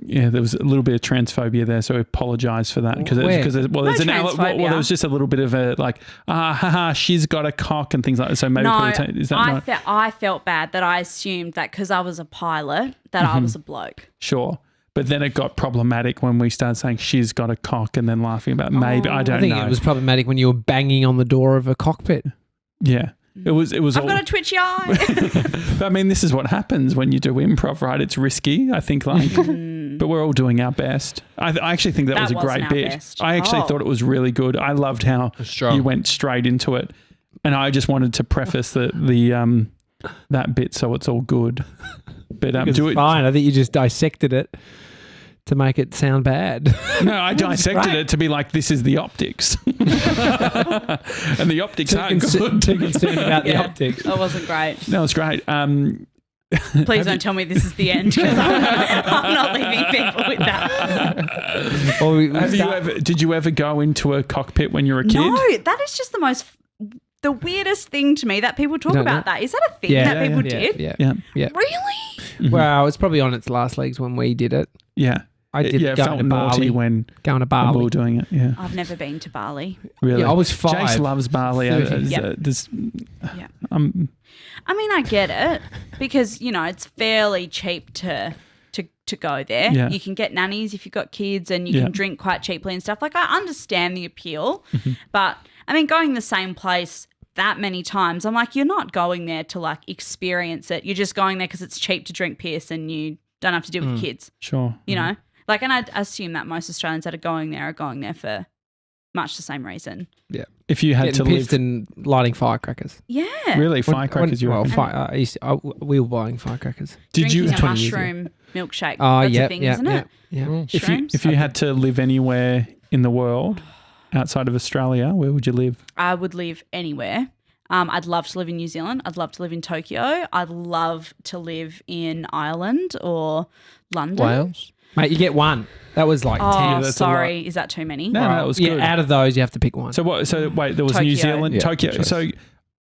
Yeah, there was a little bit of transphobia there, so I apologise for that because Where? there's transphobia. there was just a little bit of a like haha, she's got a cock and things like that. So maybe No, is that not I felt bad that I assumed that because I was a pilot that I was a bloke. sure? But then it got problematic when we started saying she's got a cock and then laughing about maybe I don't I think know. it was problematic when you were banging on the door of a cockpit. Yeah, it was. I've all, got a twitchy eye. I mean, this is what happens when you do improv, right? It's risky. I think but we're all doing our best. I actually think that was a wasn't great our bit. best. I actually Oh. thought it was really good. I loved how Strong. you went straight into it, and I just wanted to preface the that bit so it's all good. But It's do it. fine. I think you just dissected it to make it sound bad. No, I dissected great. it to be like, this is the optics, and the optics aren't good. Too concerned about the Yeah. optics. That wasn't great. No, it's great. Please don't tell me this is the end because I'm not leaving people with that. Or we Did you ever go into a cockpit when you were a kid? No, that is just the the weirdest thing to me that people talk don't about know. that. Is that a thing that people did? Yeah. Really? Well, it's probably on its last legs when we did it. Yeah. I did it go felt to naughty Bali. when Going to we Bali. were doing it. Yeah. I've never been to Bali. Really? Yeah, I was 5. Jase loves Bali. 30. Yep. Yeah. I mean, I get it because, you know, it's fairly cheap to go there. Yeah. You can get nannies if you've got kids and you Yeah. can drink quite cheaply and stuff. Like, I understand the appeal. Mm-hmm. But, I mean, going the same place that many times, I'm like, you're not going there to, like, experience it. You're just going there because it's cheap to drink piss and you don't have to deal with kids, Sure. you know? Like, and I assume that most Australians that are going there for much the same reason. Yeah. If you had to Getting pissed live, and lighting firecrackers. Yeah. really, firecrackers, you reckon? We were buying firecrackers. Did you? Drinking a 20 years ago. mushroom milkshake. Oh, That's yeah, a thing, yeah, isn't it? yeah. If you had to live anywhere in the world outside of Australia, where would you live? I would live anywhere. I'd love to live in New Zealand. I'd love to live in Tokyo. I'd love to live in Ireland or London. Wales. Mate, you get one. That was like 10. Oh, that's a sorry. Is that too many? No, that was good. Yeah, out of those, you have to pick one. So what? So wait, there was Tokyo. New Zealand, Yeah, Tokyo. good choice. So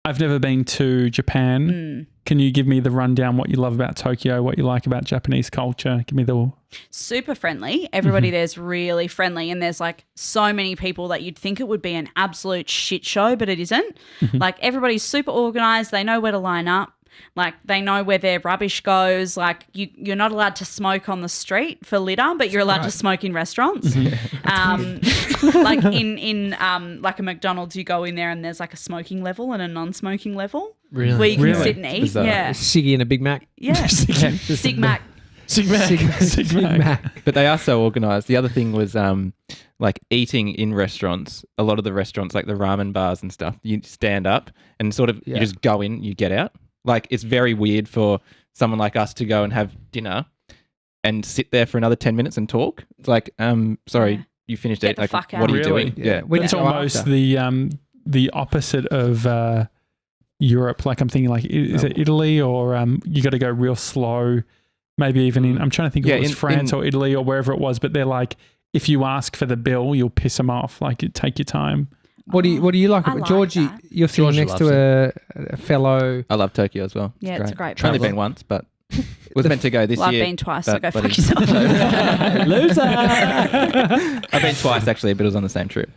I've never been to Japan. Can you give me the rundown? What you love about Tokyo? What you like about Japanese culture? Give me the. Super friendly. Everybody there's really friendly, and there's like so many people that you'd think it would be an absolute shit show, but it isn't. Like everybody's super organized. They know where to line up. Like they know where their rubbish goes. Like you're not allowed to smoke on the street for litter, but you're allowed to smoke in restaurants. Like in like a McDonald's, you go in there and there's like a smoking level and a non-smoking level. Really? Where you can Really? sit and eat. Bizarre. Yeah. Siggy and a Big Mac. Yeah. Sig Mac. Big Mac. But they are so organized. The other thing was like eating in restaurants. A lot of the restaurants, like the ramen bars and stuff, you stand up and sort of you just go in, you get out. Like it's very weird for someone like us to go and have dinner and sit there for another 10 minutes and talk. It's like, sorry, Yeah. you finished Get it. the Like, fuck what out. are you Really? doing? Yeah. When It's you go almost after. the opposite of Europe. Like I'm thinking, like is it Italy or you got to go real slow? Maybe even in. I'm trying to think if Yeah, it was in- France in- or Italy or wherever it was. But they're like, if you ask for the bill, you'll piss them off. Like you take your time. What do you like I about like Georgie? that. You're sitting Georgia next to a fellow. I love Tokyo as well. Yeah, it's a great I've only place. been once, but was meant to go this Well, I've year. been twice, so but- go but fuck it's- yourself. Loser. I've been twice actually, but it was on the same trip.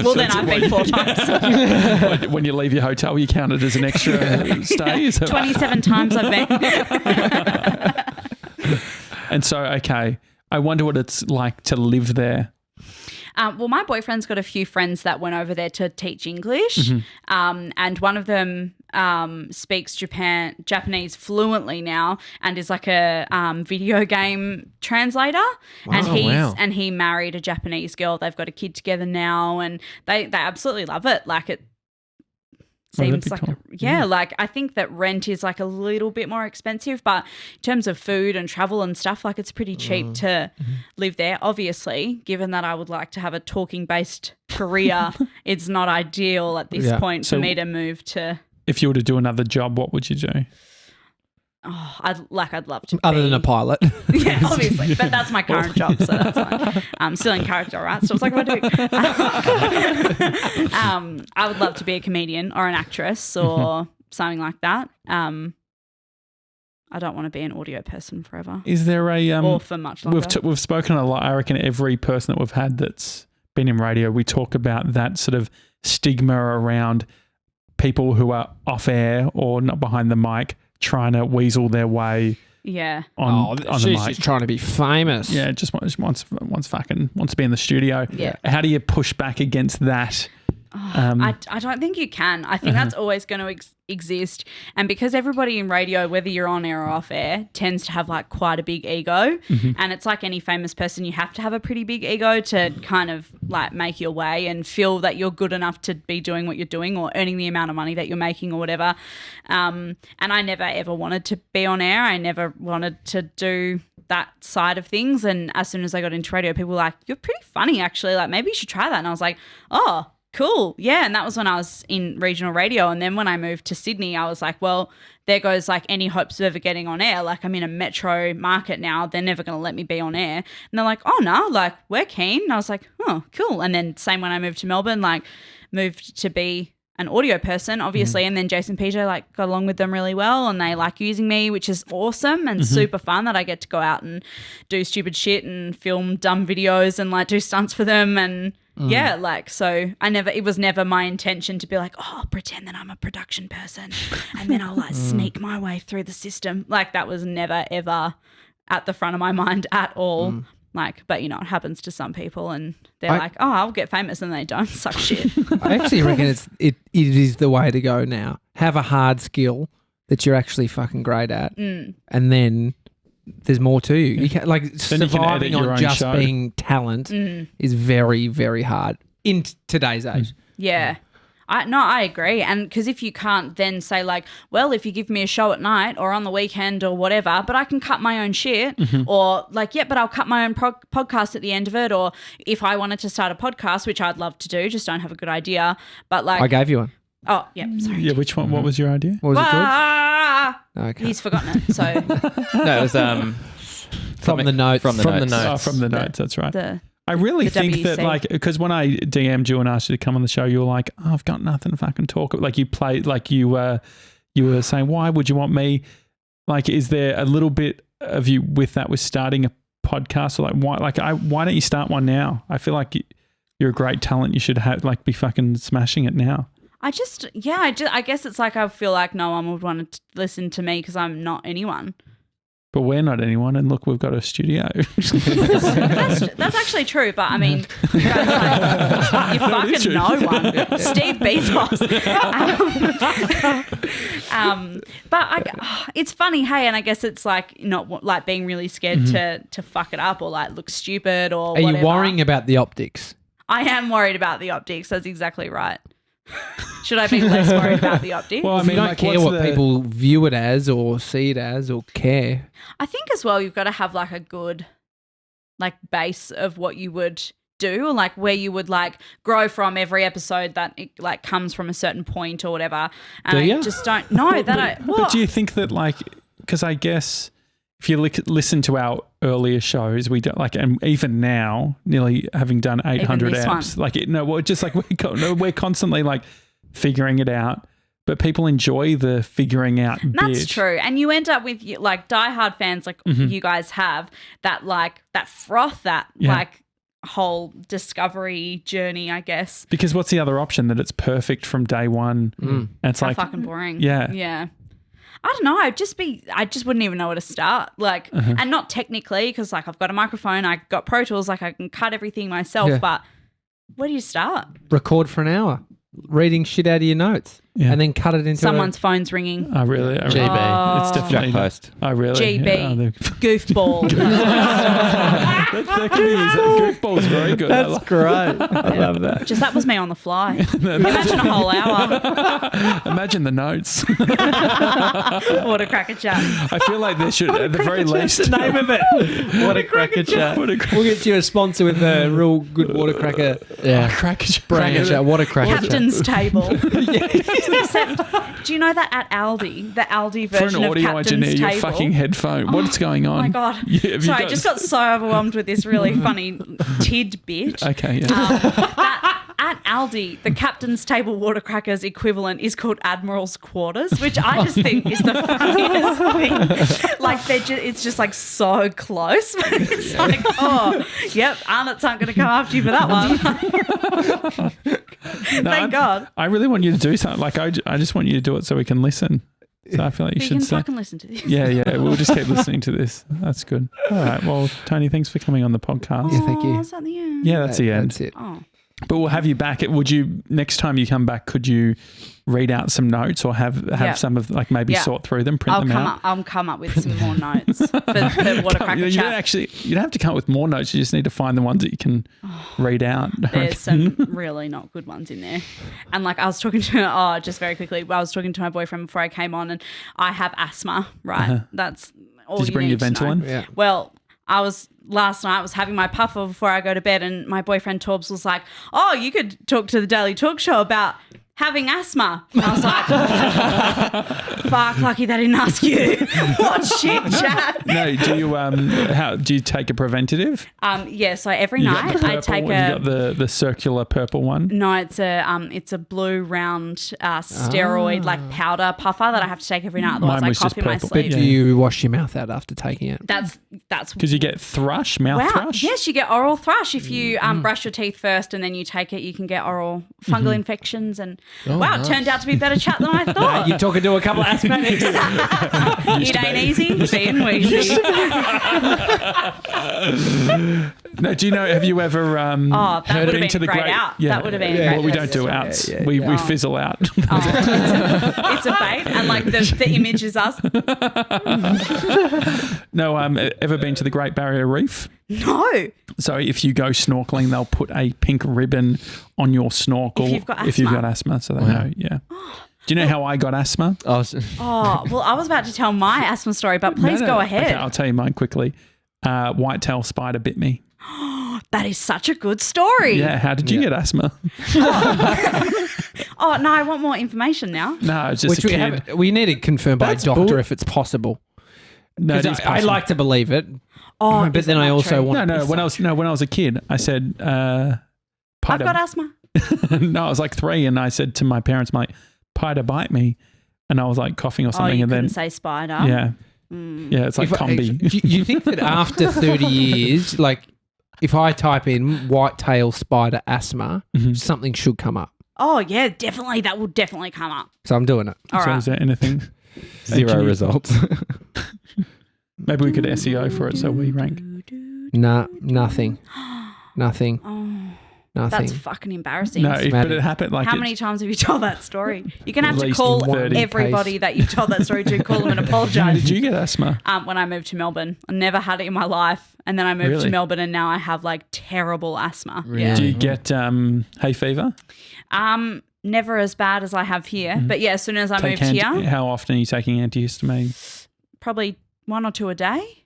Well, then I've been 4 times. When you leave your hotel, you count it as an extra stay. Is that right? 27 times I've been. And so, okay, I wonder what it's like to live there. Well, my boyfriend's got a few friends that went over there to teach English, and one of them speaks Japanese fluently now, and is like a video game translator. And he married a Japanese girl. They've got a kid together now, and they absolutely love it. Like it seems like like I think that rent is like a little bit more expensive, but in terms of food and travel and stuff, like it's pretty cheap to live there. Obviously, given that I would like to have a talking based career, it's not ideal at this point for So- me to move to. If you were to do another job, what would you do? I'd love to Other than be- a pilot. Yeah, obviously, but that's my current job, so that's fine. I'm still in character, right? So it's like, what do I would love to be a comedian or an actress or something like that. I don't want to be an audio person forever Is there a or for much longer. we've spoken a lot. I reckon every person that we've had that's been in radio, we talk about that sort of stigma around people who are off air or not behind the mic trying to weasel their way Yeah. on the she's mic. just trying to be famous. Yeah, just wants to be in the studio. Yeah. How do you push back against that? I don't think you can. I think that's always going to exist. And because everybody in radio, whether you're on air or off air, tends to have like quite a big ego. And it's like any famous person, you have to have a pretty big ego to kind of like make your way and feel that you're good enough to be doing what you're doing or earning the amount of money that you're making or whatever. And I never ever wanted to be on air. I never wanted to do that side of things. And as soon as I got into radio, people were like, you're pretty funny actually. Like maybe you should try that. And I was like, oh, cool. Yeah. And that was when I was in regional radio. And then when I moved to Sydney, I was like, well, there goes like any hopes of ever getting on air. Like I'm in a metro market now. They're never going to let me be on air. And they're like, oh no, like we're keen. And I was like, oh, cool. And then same when I moved to Melbourne, like moved to be an audio person, obviously, and then Jase PJ like got along with them really well, and they like using me, which is awesome and super fun that I get to go out and do stupid shit and film dumb videos and like do stunts for them and yeah, like so it was never my intention to be like, oh, I'll pretend that I'm a production person and then I'll like sneak my way through the system. Like that was never ever at the front of my mind at all. Like, but you know, it happens to some people and they're like, oh, I'll get famous, and they don't. Suck shit. I actually reckon it is the way to go now. Have a hard skill that you're actually fucking great at, and then there's more to you. You can, like surviving on just being talent is very, very hard in today's age. Yeah. I agree. And because if you can't then say like, well, if you give me a show at night or on the weekend or whatever, but I can cut my own shit or like, yeah, but I'll cut my own podcast at the end of it. Or if I wanted to start a podcast, which I'd love to do, just don't have a good idea. But like. I gave you one. Oh, yeah. Sorry. Yeah, which one? What was your idea? What was it called? Okay. He's forgotten it. So. No, it was from the notes. From the notes. Oh, from the notes. That's right. I the really think WC. that like, because when I DM'd you and asked you to come on the show, you were like, oh, I've got nothing to fucking talk about. Like you played, like you were saying, why would you want me? Like, is there a little bit of you with that with starting a podcast? Or like, why don't you start one now? I feel like you're a great talent. You should have be fucking smashing it now. I guess it's like I feel like no one would want to listen to me because I'm not anyone. But we're not anyone, and look, we've got a studio. that's actually true, but I mean, you guys you fucking no one. Steve Bezos. But it's funny, hey, and I guess it's like not like being really scared to fuck it up or like look stupid or whatever. Are you worrying about the optics? I am worried about the optics. That's exactly right. Should I be less worried about the optics? Well, I You mean, don't like, care what people view it as or see it as or care. I think as well you've got to have like a good like base of what you would do, or like where you would like grow from every episode that it like comes from a certain point or whatever. And I just don't know that. But do you think that like, because I guess if you listen to our earlier shows, we don't like, and even now, nearly having done 800 apps, like we're just like we're constantly like figuring it out. But people enjoy the figuring out bit. That's true. And you end up with like diehard fans like you guys have that like that froth, that like whole discovery journey, I guess. Because what's the other option? That it's perfect from day one. And it's how like fucking boring. Yeah. Yeah. I don't know. I just wouldn't even know where to start. Like, and not technically, because like I've got a microphone, I got Pro Tools, like I can cut everything myself. But where do you start? Record for an hour, reading shit out of your notes, and then cut it into someone's phone's ringing. Oh, really? GB. Oh. It's definitely Post. Oh, really? GB. Goofball. That could be Goofball's very good. That's great. I love that. Just that was me on the fly. Imagine a whole hour. Imagine the notes. What a cracker chat. I feel like there should, at the very least, That's the name of it. What a cracker chat. We'll get you a sponsor with a real good water cracker. Yeah. cracker Cracker. What a cracker. Captain's table. Except, do you know that at Aldi, the Aldi For version an audio of Captain's engineer, table? your fucking headphone. What's going on? Oh my God. Yeah, have you Sorry, I got- just got so overwhelmed with this really funny tidbit. Okay, yeah. At Aldi, the Captain's Table water crackers equivalent is called Admiral's Quarters, which I just think is the funniest thing. Like it's just like so close. It's like, oh, yep, Arnott's aren't going to come after you for that one. Thank God. I really want you to do something. Like I just want you to do it so we can listen. So I feel like you You should can say. fucking listen to this. Yeah. We'll just keep listening to this. That's good. All right. Well, Tony, thanks for coming on the podcast. Yeah, thank you. Oh, is that the end? Yeah, that's the end. That's it. Oh. But we'll have you back. Would you next time you come back? Could you read out some notes or have some of like maybe sort through them, print them out? I'll come up with some more notes for water cracker You chat. don't have to come up with more notes. You just need to find the ones that you can read out. There's some really not good ones in there. And like I was talking to, just very quickly, I was talking to my boyfriend before I came on, and I have asthma, right? That's all Did you bring your need to know. Ventolin? Yeah. Well, last night I was having my puffer before I go to bed, and my boyfriend Torbs was like, oh, you could talk to the Daily Talk Show about having asthma. And I was like, fuck, lucky they didn't ask you. What shit chat? No, do you take a preventative? Yeah, so every You got night the I purple, take you got the circular purple one. No, it's a blue round steroid like powder puffer that I have to take every night. Otherwise, Mine I was cough just in my purple. sleep. Do you wash your mouth out after taking it? That's Because you get thrush, mouth wow. thrush. Yes, you get oral thrush if you brush your teeth first and then you take it. You can get oral fungal infections and it turned out to be better chat than I thought. You're talking to a couple of asthmatics. It ain't easy being wheezy. No, do you know? Have you ever That heard would have into been the great great out. Yeah. That would have been a great Well, we out. don't do outs. We fizzle out. It's a bait, and like the image is us. No, ever been to the Great Barrier Reef? No. So if you go snorkeling, they'll put a pink ribbon on your snorkel If you've got asthma. so they know. Yeah. Do you know how I got asthma? Oh, well, I was about to tell my asthma story, but please go ahead. Okay, I'll tell you mine quickly. Whitetail spider bit me. That is such a good story. Yeah. How did you get asthma? Oh, no, I want more information now. No, it's just Which a kid. we need to confirm by a That's doctor bull- if it's possible. No, it 'Cause is I possible. like to believe it. Oh, But is then it I not also true? want No, when I was a kid, I said, I've Pider. got asthma. No, I was like 3, and I said to my parents, "My Pider bite me," and I was like coughing or Oh, something, you and then couldn't say spider. yeah, it's like combi. Do you think that after 30 years, like if I type in whitetail spider asthma, something should come up? Oh, yeah, definitely. That will definitely come up. So I'm doing it. All So right. is there anything? Zero Can you- results. Maybe we could SEO for it so we rank. Nah, nothing. Nothing. Nothing. That's fucking embarrassing. No, but it happened like How it- many times have you told that story? You're going to At have to least call 30 everybody case. that you've told that story to, call them and How apologise. did you get asthma? When I moved to Melbourne. I never had it in my life. And then I moved Really? to Melbourne and now I have like terrible asthma. Do Yeah. you get hay fever? Never as bad as I have here. But yeah, as soon as I moved anti- here, How often are you taking antihistamine? probably 1 or 2 a day.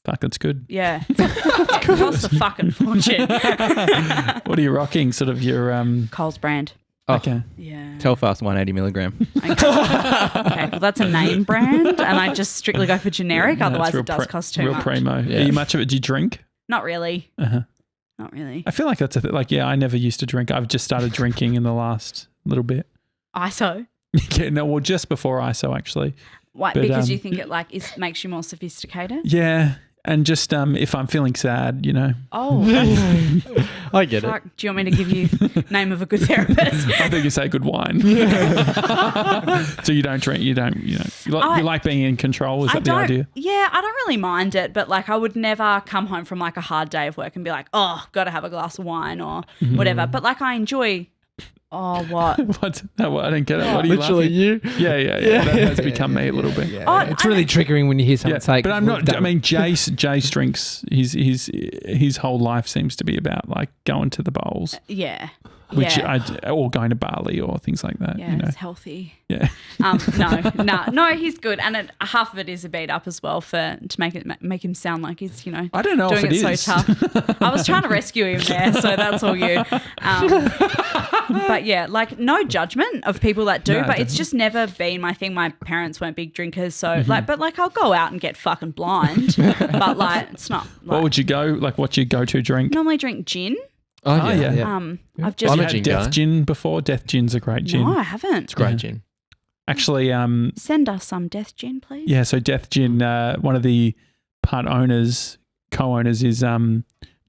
Fuck, that's good. Yeah. It costs a fucking fortune. What are you rocking? Sort of your Coles brand. Okay. Yeah. Telfast 180 milligram. Okay, well, that's a name brand, and I just strictly go for generic. No, Otherwise, that's it does cost too real much. primo. Yeah. Are you much of it? Do you drink? Not really. Uh-huh. Not really. I feel like that's I never used to drink. I've just started drinking in the last little bit. ISO. Yeah, no, well, just before ISO actually. Why? But, Because you think it makes you more sophisticated? Yeah, and just if I'm feeling sad, Oh, I get fuck. Do you want me to give you name of a good therapist? I think you say good wine. So you don't drink. You like being in control. Is that the idea? Yeah, I don't really mind it, but like I would never come home from like a hard day of work and be like, oh, got to have a glass of wine or whatever. But like I enjoy. Oh, what? What? No, I don't get it. What are you Literally laughing? you. Yeah. That has become me a little bit. Oh, It's really triggering when you hear someone say, but I'm not. "We've I mean, Jace drinks. His whole life seems to be about like going to the bowls, yeah. which yeah. or going to Bali or things like that. Yeah, it's healthy. Yeah. No, he's good, and half of it is a beat up as well to make him sound like he's I don't know doing if it it is. so tough. I was trying to rescue him there, so that's all you. But yeah, like no judgment of people that do, No, but it's definitely. just never been my thing. My parents weren't big drinkers, so but I'll go out and get fucking blind, but like it's not. Like, What would you go? Like, what's your go-to drink? normally drink gin. Oh, Oh, yeah. yeah. I've just I'm a Had gin Death guy. Gin before. Death Gin's a great gin. no, I haven't. It's great gin. Actually, Send us some death gin, please. yeah. So Death Gin, one of the co-owners is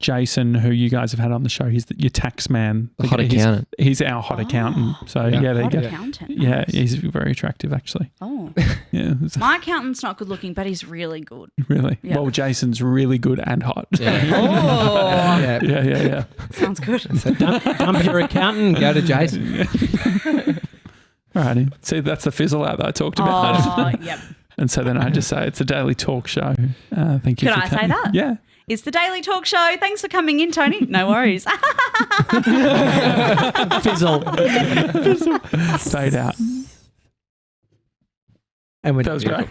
Jason, who you guys have had on the show. He's your tax man. The hot accountant. He's our hot accountant. So yeah, there you Hot go. accountant. Yeah, nice. he's very attractive actually. Oh, Yeah, my accountant's not good looking, but he's really good. really. Yeah. Well, Jason's really good and hot. Yeah. Oh, Yeah. yeah. sounds good. So dump your accountant and go to Jason. Alrighty. See, that's the fizzle out that I talked about. Oh, yep. And so then I just say it's a daily talk show. Thank you. Could for I say coming. that? Yeah. It's the Daily Talk Show. Thanks for coming in, Tony. No worries. Fizzle. Fade out. And we're That was great.